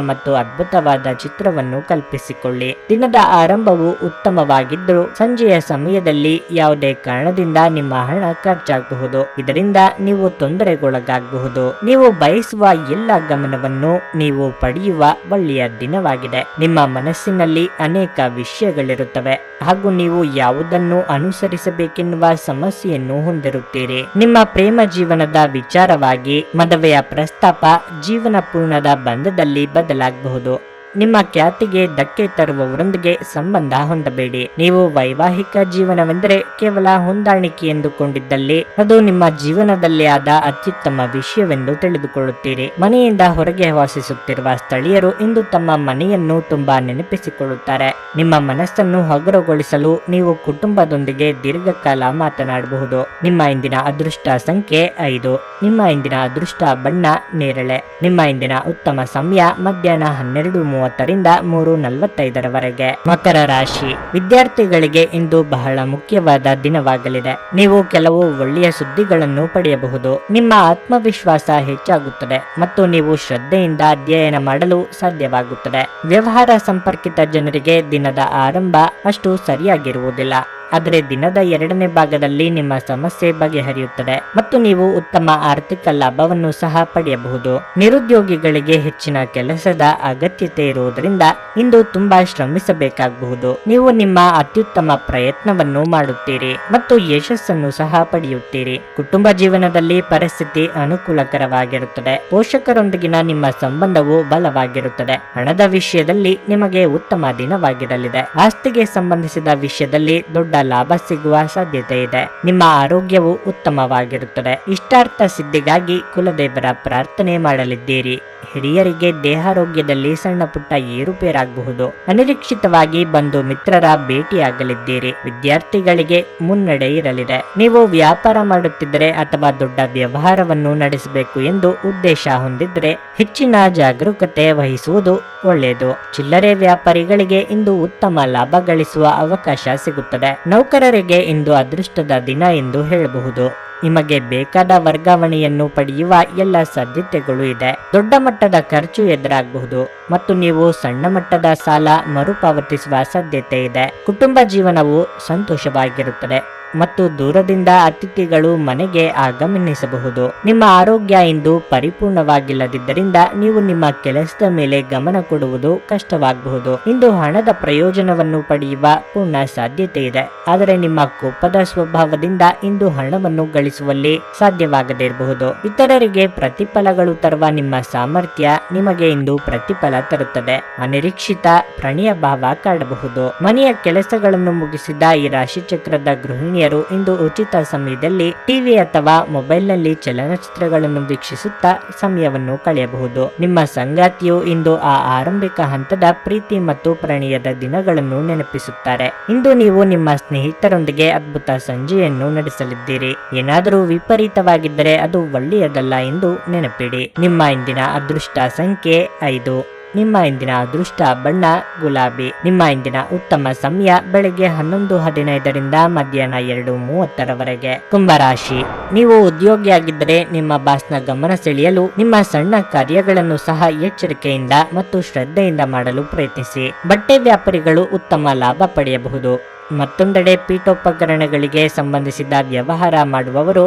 ಮತ್ತು ಅದ್ಭುತವಾದ ಚಿತ್ರವನ್ನು ಕಲ್ಪಿಸಿಕೊಳ್ಳಿ. ದಿನದ ಆರಂಭವು ಉತ್ತಮವಾಗಿದ್ದರೂ ಸಂಜೆಯ ಸಮಯದಲ್ಲಿ ಯಾವುದೇ ಕಾರಣದಿಂದ ನಿಮ್ಮ ಹಣ ಖರ್ಚಾಗಬಹುದು. ಇದರಿಂದ ನೀವು ತೊಂದರೆಗೊಳಗಾಗಬಹುದು. ನೀವು ಬಯಸುವ ಎಲ್ಲ ಗಮನವನ್ನು ನೀವು ಪಡೆಯುವ ಒಳ್ಳೆಯ ದಿನವಾಗಿದೆ. ನಿಮ್ಮ ಮನಸ್ಸಿನಲ್ಲಿ ಅನೇಕ ವಿಷಯಗಳಿರುತ್ತವೆ ಹಾಗೂ ನೀವು ಯಾವುದನ್ನು ಅನುಸರಿಸಬೇಕೆನ್ನುವ ಸಮಸ್ಯೆಯನ್ನು ಹೊಂದಿರುತ್ತೀರಿ. ನಿಮ್ಮ ಪ್ರೇಮ ಜೀವನದ ವಿಚಾರವಾಗಿ ಮದುವೆಯ ಪ್ರಸ್ತಾಪ ಜೀವನ ಪೂರ್ಣದ ಬಂಧದಲ್ಲಿ ಬದಲಾಗಬಹುದು. ನಿಮ್ಮ ಖ್ಯಾತಿಗೆ ಧಕ್ಕೆ ತರುವವರೊಂದಿಗೆ ಸಂಬಂಧ ಹೊಂದಬೇಡಿ. ನೀವು ವೈವಾಹಿಕ ಜೀವನವೆಂದರೆ ಕೇವಲ ಹೊಂದಾಣಿಕೆ ಎಂದುಕೊಂಡಿದ್ದಲ್ಲಿ ಅದು ನಿಮ್ಮ ಜೀವನದಲ್ಲಿ ಆದ ಅತ್ಯುತ್ತಮ ವಿಷಯವೆಂದು ತಿಳಿದುಕೊಳ್ಳುತ್ತೀರಿ. ಮನೆಯಿಂದ ಹೊರಗೆ ವಾಸಿಸುತ್ತಿರುವ ಸ್ಥಳೀಯರು ಇಂದು ತಮ್ಮ ಮನೆಯನ್ನು ತುಂಬಾ ನೆನಪಿಸಿಕೊಳ್ಳುತ್ತಾರೆ. ನಿಮ್ಮ ಮನಸ್ಸನ್ನು ಹಗುರಗೊಳಿಸಲು ನೀವು ಕುಟುಂಬದೊಂದಿಗೆ ದೀರ್ಘಕಾಲ ಮಾತನಾಡಬಹುದು. ನಿಮ್ಮ ಇಂದಿನ ಅದೃಷ್ಟ ಸಂಖ್ಯೆ 5. ನಿಮ್ಮ ಇಂದಿನ ಅದೃಷ್ಟ ಬಣ್ಣ ನೇರಳೆ. ನಿಮ್ಮ ಇಂದಿನ ಉತ್ತಮ ಸಮಯ ಮಧ್ಯಾಹ್ನ 12:30ರಿಂದ 3:45ರವರೆಗೆ. ಮಕರ ರಾಶಿ ವಿದ್ಯಾರ್ಥಿಗಳಿಗೆ ಇಂದು ಬಹಳ ಮುಖ್ಯವಾದ ದಿನವಾಗಲಿದೆ. ನೀವು ಕೆಲವು ಒಳ್ಳೆಯ ಸುದ್ದಿಗಳನ್ನು ಪಡೆಯಬಹುದು. ನಿಮ್ಮ ಆತ್ಮವಿಶ್ವಾಸ ಹೆಚ್ಚಾಗುತ್ತದೆ ಮತ್ತು ನೀವು ಶ್ರದ್ಧೆಯಿಂದ ಅಧ್ಯಯನ ಮಾಡಲು ಸಾಧ್ಯವಾಗುತ್ತದೆ. ವ್ಯವಹಾರ ಸಂಪರ್ಕಿತ ಜನರಿಗೆ ದಿನದ ಆರಂಭ ಅಷ್ಟು ಸರಿಯಾಗಿರುವುದಿಲ್ಲ. ಆದರೆ ದಿನದ 2ನೇ ಭಾಗದಲ್ಲಿ ನಿಮ್ಮ ಸಮಸ್ಯೆ ಬಗೆಹರಿಯುತ್ತದೆ ಮತ್ತು ನೀವು ಉತ್ತಮ ಆರ್ಥಿಕ ಲಾಭವನ್ನು ಸಹ ಪಡೆಯಬಹುದು. ನಿರುದ್ಯೋಗಿಗಳಿಗೆ ಹೆಚ್ಚಿನ ಕೆಲಸದ ಅಗತ್ಯತೆ ಇರುವುದರಿಂದ ಇಂದು ತುಂಬಾ ಶ್ರಮಿಸಬೇಕಾಗಬಹುದು. ನೀವು ನಿಮ್ಮ ಅತ್ಯುತ್ತಮ ಪ್ರಯತ್ನವನ್ನು ಮಾಡುತ್ತೀರಿ ಮತ್ತು ಯಶಸ್ಸನ್ನು ಸಹ ಪಡೆಯುತ್ತೀರಿ. ಕುಟುಂಬ ಜೀವನದಲ್ಲಿ ಪರಿಸ್ಥಿತಿ ಅನುಕೂಲಕರವಾಗಿರುತ್ತದೆ. ಪೋಷಕರೊಂದಿಗಿನ ನಿಮ್ಮ ಸಂಬಂಧವು ಬಲವಾಗಿರುತ್ತದೆ. ಹಣದ ವಿಷಯದಲ್ಲಿ ನಿಮಗೆ ಉತ್ತಮ ದಿನವಾಗಿರಲಿದೆ. ಆಸ್ತಿಗೆ ಸಂಬಂಧಿಸಿದ ವಿಷಯದಲ್ಲಿ ದೊಡ್ಡ ಲಾಭ ಸಿಗುವ ಸಾಧ್ಯತೆ ಇದೆ. ನಿಮ್ಮ ಆರೋಗ್ಯವು ಉತ್ತಮವಾಗಿರುತ್ತದೆ. ಇಷ್ಟಾರ್ಥ ಸಿದ್ಧಿಗಾಗಿ ಕುಲದೇವರ ಪ್ರಾರ್ಥನೆ ಮಾಡಲಿದ್ದೀರಿ. ಹಿರಿಯರಿಗೆ ದೇಹಾರೋಗ್ಯದಲ್ಲಿ ಸಣ್ಣ ಪುಟ್ಟ ಏರುಪೇರಾಗಬಹುದು. ಅನಿರೀಕ್ಷಿತವಾಗಿ ಬಂಧು ಮಿತ್ರರ ಭೇಟಿಯಾಗಲಿದ್ದೀರಿ. ವಿದ್ಯಾರ್ಥಿಗಳಿಗೆ ಮುನ್ನಡೆ ಇರಲಿದೆ. ನೀವು ವ್ಯಾಪಾರ ಮಾಡುತ್ತಿದ್ದರೆ ಅಥವಾ ದೊಡ್ಡ ವ್ಯವಹಾರವನ್ನು ನಡೆಸಬೇಕು ಎಂದು ಉದ್ದೇಶ ಹೊಂದಿದ್ರೆ ಹೆಚ್ಚಿನ ಜಾಗರೂಕತೆ ವಹಿಸುವುದು ಒಳ್ಳೆಯದು. ಚಿಲ್ಲರೆ ವ್ಯಾಪಾರಿಗಳಿಗೆ ಇಂದು ಉತ್ತಮ ಲಾಭ ಗಳಿಸುವ ಅವಕಾಶ ಸಿಗುತ್ತದೆ. ನೌಕರರಿಗೆ ಇಂದು ಅದೃಷ್ಟದ ದಿನ ಎಂದು ಹೇಳಬಹುದು. ನಿಮಗೆ ಬೇಕಾದ ವರ್ಗಾವಣೆಯನ್ನು ಪಡೆಯುವ ಎಲ್ಲ ಸಾಧ್ಯತೆಗಳು ಇದೆ. ದೊಡ್ಡ ಮಟ್ಟದ ಖರ್ಚು ಎದುರಾಗಬಹುದು ಮತ್ತು ನೀವು ಸಣ್ಣ ಮಟ್ಟದ ಸಾಲ ಮರುಪಾವತಿಸುವ ಸಾಧ್ಯತೆ ಇದೆ. ಕುಟುಂಬ ಜೀವನವು ಸಂತೋಷವಾಗಿರುತ್ತದೆ ಮತ್ತು ದೂರದಿಂದ ಅತಿಥಿಗಳು ಮನೆಗೆ ಆಗಮನಿಸಬಹುದು. ನಿಮ್ಮ ಆರೋಗ್ಯ ಇಂದು ಪರಿಪೂರ್ಣವಾಗಿಲ್ಲದಿದ್ದರಿಂದ ನೀವು ನಿಮ್ಮ ಕೆಲಸದ ಮೇಲೆ ಗಮನ ಕೊಡುವುದು ಕಷ್ಟವಾಗಬಹುದು. ಇಂದು ಹಣದ ಪ್ರಯೋಜನವನ್ನು ಪಡೆಯುವ ಪೂರ್ಣ ಸಾಧ್ಯತೆ ಇದೆ. ಆದರೆ ನಿಮ್ಮ ಕೋಪದ ಸ್ವಭಾವದಿಂದ ಇಂದು ಹಣವನ್ನು ಗಳಿಸುವಲ್ಲಿ ಸಾಧ್ಯವಾಗದೇ ಇರಬಹುದು. ಇತರರಿಗೆ ಪ್ರತಿಫಲಗಳು ತರುವ ನಿಮ್ಮ ಸಾಮರ್ಥ್ಯ ನಿಮಗೆ ಇಂದು ಪ್ರತಿಫಲ ತರುತ್ತದೆ. ಅನಿರೀಕ್ಷಿತ ಪ್ರಣಯ ಭಾವ ಕಾಡಬಹುದು. ಮನೆಯ ಕೆಲಸಗಳನ್ನು ಮುಗಿಸಿದ ಈ ರಾಶಿಚಕ್ರದ ಗೃಹಿಣಿ ಇಂದು ಉಚಿತ ಸಮಯದಲ್ಲಿ ಟಿವಿ ಅಥವಾ ಮೊಬೈಲ್ನಲ್ಲಿ ಚಲನಚಿತ್ರಗಳನ್ನು ವೀಕ್ಷಿಸುತ್ತಾ ಸಮಯವನ್ನು ಕಳೆಯಬಹುದು. ನಿಮ್ಮ ಸಂಗಾತಿಯು ಇಂದು ಆ ಆರಂಭಿಕ ಹಂತದ ಪ್ರೀತಿ ಮತ್ತು ಪ್ರಣಯದ ದಿನಗಳನ್ನು ನೆನಪಿಸುತ್ತಾರೆ. ಇಂದು ನೀವು ನಿಮ್ಮ ಸ್ನೇಹಿತರೊಂದಿಗೆ ಅದ್ಭುತ ಸಂಜೆಯನ್ನು ನಡೆಸಲಿದ್ದೀರಿ. ಏನಾದರೂ ವಿಪರೀತವಾಗಿದ್ದರೆ ಅದು ಒಳ್ಳೆಯದಲ್ಲ ಎಂದು ನೆನಪಿಡಿ. ನಿಮ್ಮ ಇಂದಿನ ಅದೃಷ್ಟ ಸಂಖ್ಯೆ 5. ನಿಮ್ಮ ಇಂದಿನ ಅದೃಷ್ಟ ಬಣ್ಣ ಗುಲಾಬಿ. ನಿಮ್ಮ ಇಂದಿನ ಉತ್ತಮ ಸಮಯ ಬೆಳಗ್ಗೆ 11:15ರಿಂದ ಮಧ್ಯಾಹ್ನ 2:30ರವರೆಗೆ. ಕುಂಭರಾಶಿ ನೀವು ಉದ್ಯೋಗಿಯಾಗಿದ್ದರೆ ನಿಮ್ಮ ಬಾಸ್ನ ಗಮನ ಸೆಳೆಯಲು ನಿಮ್ಮ ಸಣ್ಣ ಕಾರ್ಯಗಳನ್ನು ಸಹ ಎಚ್ಚರಿಕೆಯಿಂದ ಮತ್ತು ಶ್ರದ್ಧೆಯಿಂದ ಮಾಡಲು ಪ್ರಯತ್ನಿಸಿ. ಬಟ್ಟೆ ವ್ಯಾಪಾರಿಗಳು ಉತ್ತಮ ಲಾಭ ಪಡೆಯಬಹುದು. ಮತ್ತೊಂದೆಡೆ ಪೀಠೋಪಕರಣಗಳಿಗೆ ಸಂಬಂಧಿಸಿದ ವ್ಯವಹಾರ ಮಾಡುವವರು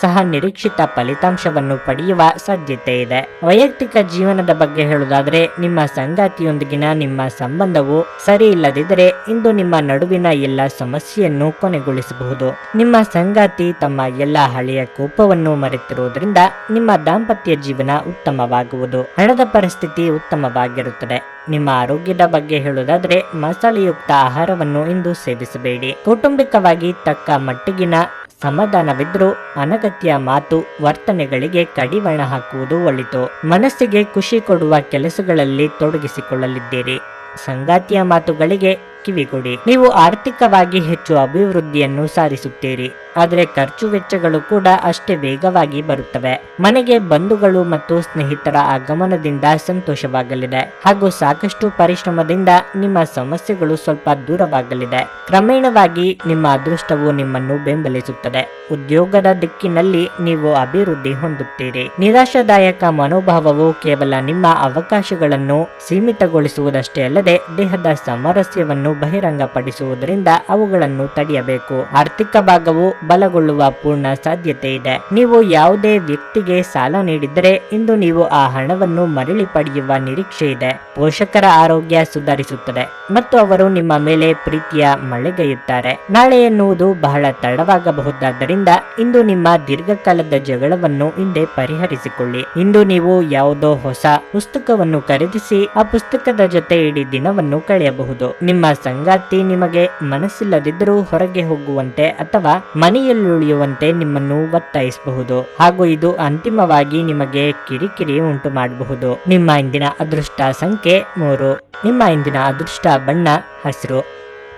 ಸಹ ನಿರೀಕ್ಷಿತ ಫಲಿತಾಂಶವನ್ನು ಪಡೆಯುವ ಸಾಧ್ಯತೆ ಇದೆ. ವೈಯಕ್ತಿಕ ಜೀವನದ ಬಗ್ಗೆ ಹೇಳುವುದಾದರೆ, ನಿಮ್ಮ ಸಂಗಾತಿಯೊಂದಿಗಿನ ನಿಮ್ಮ ಸಂಬಂಧವು ಸರಿ ಇಲ್ಲದಿದ್ದರೆ ಇಂದು ನಿಮ್ಮ ನಡುವಿನ ಎಲ್ಲ ಸಮಸ್ಯೆಯನ್ನು ಕೊನೆಗೊಳಿಸಬಹುದು. ನಿಮ್ಮ ಸಂಗಾತಿ ತಮ್ಮ ಎಲ್ಲ ಹಳೆಯ ಕೋಪವನ್ನು ಮರೆತಿರುವುದರಿಂದ ನಿಮ್ಮ ದಾಂಪತ್ಯ ಜೀವನ ಉತ್ತಮವಾಗುವುದು. ಹಣದ ಪರಿಸ್ಥಿತಿ ಉತ್ತಮವಾಗಿರುತ್ತದೆ. ನಿಮ್ಮ ಆರೋಗ್ಯದ ಬಗ್ಗೆ ಹೇಳುವುದಾದ್ರೆ, ಮಸಾಲೆಯುಕ್ತ ಆಹಾರವನ್ನು ಇಂದು ಸೇವಿಸಬೇಡಿ. ಕೌಟುಂಬಿಕವಾಗಿ ತಕ್ಕ ಮಟ್ಟಿಗಿನ ಸಮಾಧಾನವಿದ್ರೂ ಅನಗತ್ಯ ಮಾತು ವರ್ತನೆಗಳಿಗೆ ಕಡಿವಾಣ ಹಾಕುವುದು ಒಳಿತು. ಮನಸ್ಸಿಗೆ ಖುಷಿ ಕೊಡುವ ಕೆಲಸಗಳಲ್ಲಿ ತೊಡಗಿಸಿಕೊಳ್ಳಲಿದ್ದೀರಿ. ಸಂಗಾತಿಯ ಮಾತುಗಳಿಗೆ ಕಿವಿಗೊಡಿ. ನೀವು ಆರ್ಥಿಕವಾಗಿ ಹೆಚ್ಚು ಅಭಿವೃದ್ಧಿಯನ್ನು ಸಾಧಿಸುತ್ತೀರಿ, ಆದರೆ ಖರ್ಚು ವೆಚ್ಚಗಳು ಕೂಡ ಅಷ್ಟೇ ವೇಗವಾಗಿ ಬರುತ್ತವೆ. ಮನೆಗೆ ಬಂಧುಗಳು ಮತ್ತು ಸ್ನೇಹಿತರ ಆಗಮನದಿಂದ ಸಂತೋಷವಾಗಲಿದೆ ಹಾಗೂ ಸಾಕಷ್ಟು ಪರಿಶ್ರಮದಿಂದ ನಿಮ್ಮ ಸಮಸ್ಯೆಗಳು ಸ್ವಲ್ಪ ದೂರವಾಗಲಿದೆ. ಕ್ರಮೇಣವಾಗಿ ನಿಮ್ಮ ಅದೃಷ್ಟವು ನಿಮ್ಮನ್ನು ಬೆಂಬಲಿಸುತ್ತದೆ. ಉದ್ಯೋಗದ ದಿಕ್ಕಿನಲ್ಲಿ ನೀವು ಅಭಿವೃದ್ಧಿ ಹೊಂದುತ್ತೀರಿ. ನಿರಾಶಾದಾಯಕ ಮನೋಭಾವವು ಕೇವಲ ನಿಮ್ಮ ಅವಕಾಶಗಳನ್ನು ಸೀಮಿತಗೊಳಿಸುವುದಷ್ಟೇ ಅಲ್ಲದೆ ದೇಹದ ಸಾಮರಸ್ಯವನ್ನು ಬಹಿರಂಗಪಡಿಸುವುದರಿಂದ ಅವುಗಳನ್ನು ತಡೆಯಬೇಕು. ಆರ್ಥಿಕ ಭಾಗವು ಬಲಗೊಳ್ಳುವ ಪೂರ್ಣ ಸಾಧ್ಯತೆ ಇದೆ. ನೀವು ಯಾವುದೇ ವ್ಯಕ್ತಿಗೆ ಸಾಲ ನೀಡಿದರೆ ಇಂದು ನೀವು ಆ ಹಣವನ್ನು ಮರಳಿ ಪಡೆಯುವ ನಿರೀಕ್ಷೆ ಇದೆ. ಪೋಷಕರ ಆರೋಗ್ಯ ಸುಧಾರಿಸುತ್ತದೆ ಮತ್ತು ಅವರು ನಿಮ್ಮ ಮೇಲೆ ಪ್ರೀತಿಯ ಮಳೆಗೈಯುತ್ತಾರೆ. ನಾಳೆ ಎನ್ನುವುದು ಬಹಳ ತಡವಾಗಬಹುದಾದ್ದರಿಂದ ಇಂದು ನಿಮ್ಮ ದೀರ್ಘಕಾಲದ ಜಗಳವನ್ನು ಹಿಂದೆ ಪರಿಹರಿಸಿಕೊಳ್ಳಿ. ಇಂದು ನೀವು ಯಾವುದೋ ಹೊಸ ಪುಸ್ತಕವನ್ನು ಖರೀದಿಸಿ ಆ ಪುಸ್ತಕದ ಜೊತೆ ಇಡೀ ದಿನವನ್ನು ಕಳೆಯಬಹುದು. ನಿಮ್ಮ ಸಂಗಾತಿ ನಿಮಗೆ ಮನಸ್ಸಿಲ್ಲದಿದ್ದರೂ ಹೊರಗೆ ಹೋಗುವಂತೆ ಅಥವಾ ಮನೆಯಲ್ಲಿ ಉಳಿಯುವಂತೆ ನಿಮ್ಮನ್ನು ಒತ್ತಾಯಿಸಬಹುದು ಹಾಗೂ ಇದು ಅಂತಿಮವಾಗಿ ನಿಮಗೆ ಕಿರಿಕಿರಿ ಉಂಟು ಮಾಡಬಹುದು. ನಿಮ್ಮ ಇಂದಿನ ಅದೃಷ್ಟ ಸಂಖ್ಯೆ 3. ನಿಮ್ಮ ಇಂದಿನ ಅದೃಷ್ಟ ಬಣ್ಣ ಹಸಿರು.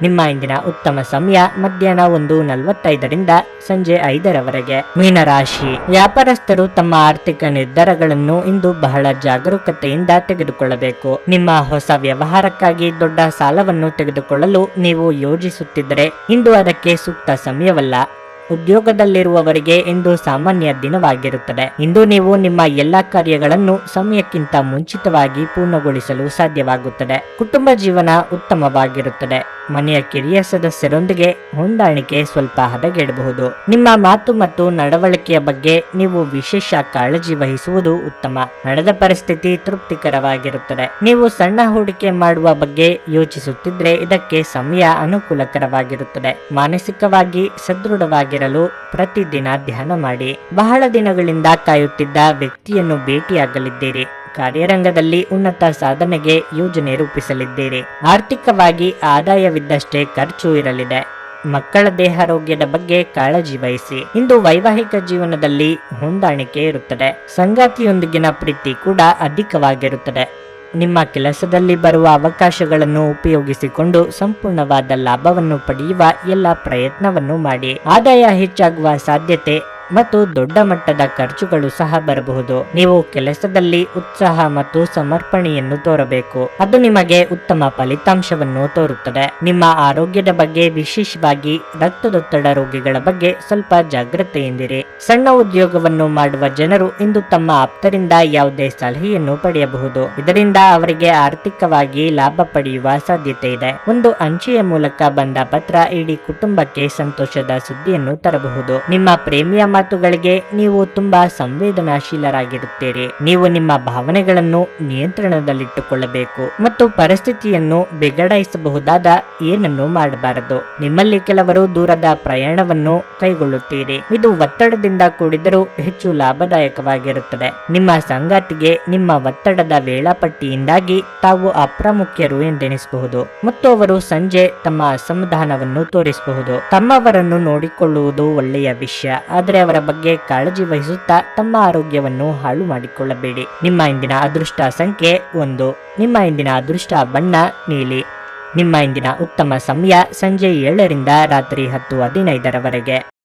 ನಿಮ್ಮ ಇಂದಿನ ಉತ್ತಮ ಸಮಯ ಮಧ್ಯಾಹ್ನ 1:45 ಸಂಜೆ 5 ಮೀನರಾಶಿ. ವ್ಯಾಪಾರಸ್ಥರು ತಮ್ಮ ಆರ್ಥಿಕ ನಿರ್ಧಾರಗಳನ್ನು ಇಂದು ಬಹಳ ಜಾಗರೂಕತೆಯಿಂದ ತೆಗೆದುಕೊಳ್ಳಬೇಕು. ನಿಮ್ಮ ಹೊಸ ವ್ಯವಹಾರಕ್ಕಾಗಿ ದೊಡ್ಡ ಸಾಲವನ್ನು ತೆಗೆದುಕೊಳ್ಳಲು ನೀವು ಯೋಜಿಸುತ್ತಿದ್ದರೆ ಇಂದು ಅದಕ್ಕೆ ಸೂಕ್ತ ಸಮಯವಲ್ಲ. ಉದ್ಯೋಗದಲ್ಲಿರುವವರಿಗೆ ಇಂದು ಸಾಮಾನ್ಯ ದಿನವಾಗಿರುತ್ತದೆ. ಇಂದು ನೀವು ನಿಮ್ಮ ಎಲ್ಲಾ ಕಾರ್ಯಗಳನ್ನು ಸಮಯಕ್ಕಿಂತ ಮುಂಚಿತವಾಗಿ ಪೂರ್ಣಗೊಳಿಸಲು ಸಾಧ್ಯವಾಗುತ್ತದೆ. ಕುಟುಂಬ ಜೀವನ ಉತ್ತಮವಾಗಿರುತ್ತದೆ. ಮನೆಯ ಕಿರಿಯ ಸದಸ್ಯರೊಂದಿಗೆ ಹೊಂದಾಣಿಕೆ ಸ್ವಲ್ಪ ಹದಗೆಡಬಹುದು. ನಿಮ್ಮ ಮಾತು ಮತ್ತು ನಡವಳಿಕೆಯ ಬಗ್ಗೆ ನೀವು ವಿಶೇಷ ಕಾಳಜಿ ವಹಿಸುವುದು ಉತ್ತಮ. ಹಣದ ಪರಿಸ್ಥಿತಿ ತೃಪ್ತಿಕರವಾಗಿರುತ್ತದೆ. ನೀವು ಸಣ್ಣ ಹೂಡಿಕೆ ಮಾಡುವ ಬಗ್ಗೆ ಯೋಚಿಸುತ್ತಿದ್ರೆ ಇದಕ್ಕೆ ಸಮಯ ಅನುಕೂಲಕರವಾಗಿರುತ್ತದೆ. ಮಾನಸಿಕವಾಗಿ ಸದೃಢವಾಗಿರಲು ಪ್ರತಿದಿನ ಧ್ಯಾನ ಮಾಡಿ. ಬಹಳ ದಿನಗಳಿಂದ ಕಾಯುತ್ತಿದ್ದ ವ್ಯಕ್ತಿಯನ್ನು ಭೇಟಿಯಾಗಲಿದ್ದೀರಿ. ಕಾರ್ಯರಂಗದಲ್ಲಿ ಉನ್ನತ ಸಾಧನೆಗೆ ಯೋಜನೆ ರೂಪಿಸಲಿದ್ದೀರಿ. ಆರ್ಥಿಕವಾಗಿ ಆದಾಯವಿದ್ದಷ್ಟೇ ಖರ್ಚು ಇರಲಿದೆ. ಮಕ್ಕಳ ದೇಹಾರೋಗ್ಯದ ಬಗ್ಗೆ ಕಾಳಜಿ ವಹಿಸಿ. ಇಂದು ವೈವಾಹಿಕ ಜೀವನದಲ್ಲಿ ಹೊಂದಾಣಿಕೆ ಇರುತ್ತದೆ. ಸಂಗಾತಿಯೊಂದಿಗಿನ ಪ್ರೀತಿ ಕೂಡ ಅಧಿಕವಾಗಿರುತ್ತದೆ. ನಿಮ್ಮ ಕೆಲಸದಲ್ಲಿ ಬರುವ ಅವಕಾಶಗಳನ್ನು ಉಪಯೋಗಿಸಿಕೊಂಡು ಸಂಪೂರ್ಣವಾದ ಲಾಭವನ್ನು ಪಡೆಯುವ ಎಲ್ಲ ಪ್ರಯತ್ನವನ್ನು ಮಾಡಿ. ಆದಾಯ ಹೆಚ್ಚಾಗುವ ಸಾಧ್ಯತೆ ಮತ್ತು ದೊಡ್ಡ ಮಟ್ಟದ ಖರ್ಚುಗಳು ಸಹ ಬರಬಹುದು. ನೀವು ಕೆಲಸದಲ್ಲಿ ಉತ್ಸಾಹ ಮತ್ತು ಸಮರ್ಪಣೆಯನ್ನು ತೋರಬೇಕು. ಅದು ನಿಮಗೆ ಉತ್ತಮ ಫಲಿತಾಂಶವನ್ನು ತೋರುತ್ತದೆ. ನಿಮ್ಮ ಆರೋಗ್ಯದ ಬಗ್ಗೆ, ವಿಶೇಷವಾಗಿ ರಕ್ತದೊತ್ತಡ ರೋಗಿಗಳ ಬಗ್ಗೆ ಸ್ವಲ್ಪ ಜಾಗೃತೆಯಿಂದಿರಿ. ಸಣ್ಣ ಉದ್ಯೋಗವನ್ನು ಮಾಡುವ ಜನರು ಇಂದು ತಮ್ಮ ಆಪ್ತರಿಂದ ಯಾವುದೇ ಸಲಹೆಯನ್ನು ಪಡೆಯಬಹುದು. ಇದರಿಂದ ಅವರಿಗೆ ಆರ್ಥಿಕವಾಗಿ ಲಾಭ ಪಡೆಯುವ ಸಾಧ್ಯತೆ ಇದೆ. ಒಂದು ಅಂಚೆಯ ಮೂಲಕ ಬಂದ ಪತ್ರ ಇಡೀ ಕುಟುಂಬಕ್ಕೆ ಸಂತೋಷದ ಸುದ್ದಿಯನ್ನು ತರಬಹುದು. ನಿಮ್ಮ ಪ್ರೇಮಿಯ ಮಾತುಗಳಿಗೆ ನೀವು ತುಂಬಾ ಸಂವೇದನಾಶೀಲರಾಗಿರುತ್ತೀರಿ. ನೀವು ನಿಮ್ಮ ಭಾವನೆಗಳನ್ನು ನಿಯಂತ್ರಣದಲ್ಲಿಟ್ಟುಕೊಳ್ಳಬೇಕು ಮತ್ತು ಪರಿಸ್ಥಿತಿಯನ್ನು ಬಿಗಡಾಯಿಸಬಹುದಾದ ಏನನ್ನು ಮಾಡಬಾರದು. ನಿಮ್ಮಲ್ಲಿ ಕೆಲವರು ದೂರದ ಪ್ರಯಾಣವನ್ನು ಕೈಗೊಳ್ಳುತ್ತೀರಿ. ಇದು ಒತ್ತಡದಿಂದ ಕೂಡಿದರೂ ಹೆಚ್ಚು ಲಾಭದಾಯಕವಾಗಿರುತ್ತದೆ. ನಿಮ್ಮ ಸಂಗಾತಿಗೆ ನಿಮ್ಮ ಒತ್ತಡದ ವೇಳಾಪಟ್ಟಿಯಿಂದಾಗಿ ತಾವು ಅಪ್ರಾಮುಖ್ಯರು ಎಂದೆನಿಸಬಹುದು ಮತ್ತು ಅವರು ಸಂಜೆ ತಮ್ಮ ಅಸಮಾಧಾನವನ್ನು ತೋರಿಸಬಹುದು. ತಮ್ಮವರನ್ನು ನೋಡಿಕೊಳ್ಳುವುದು ಒಳ್ಳೆಯ ವಿಷಯ, ಆದರೆ ಅವರ ಬಗ್ಗೆ ಕಾಳಜಿ ವಹಿಸುತ್ತಾ ತಮ್ಮ ಆರೋಗ್ಯವನ್ನು ಹಾಳು ಮಾಡಿಕೊಳ್ಳಬೇಡಿ. ನಿಮ್ಮ ಇಂದಿನ ಅದೃಷ್ಟ ಸಂಖ್ಯೆ 1. ನಿಮ್ಮ ಇಂದಿನ ಅದೃಷ್ಟ ಬಣ್ಣ ನೀಲಿ. ನಿಮ್ಮ ಇಂದಿನ ಉತ್ತಮ ಸಮಯ ಸಂಜೆ 7 ರಾತ್ರಿ 10:15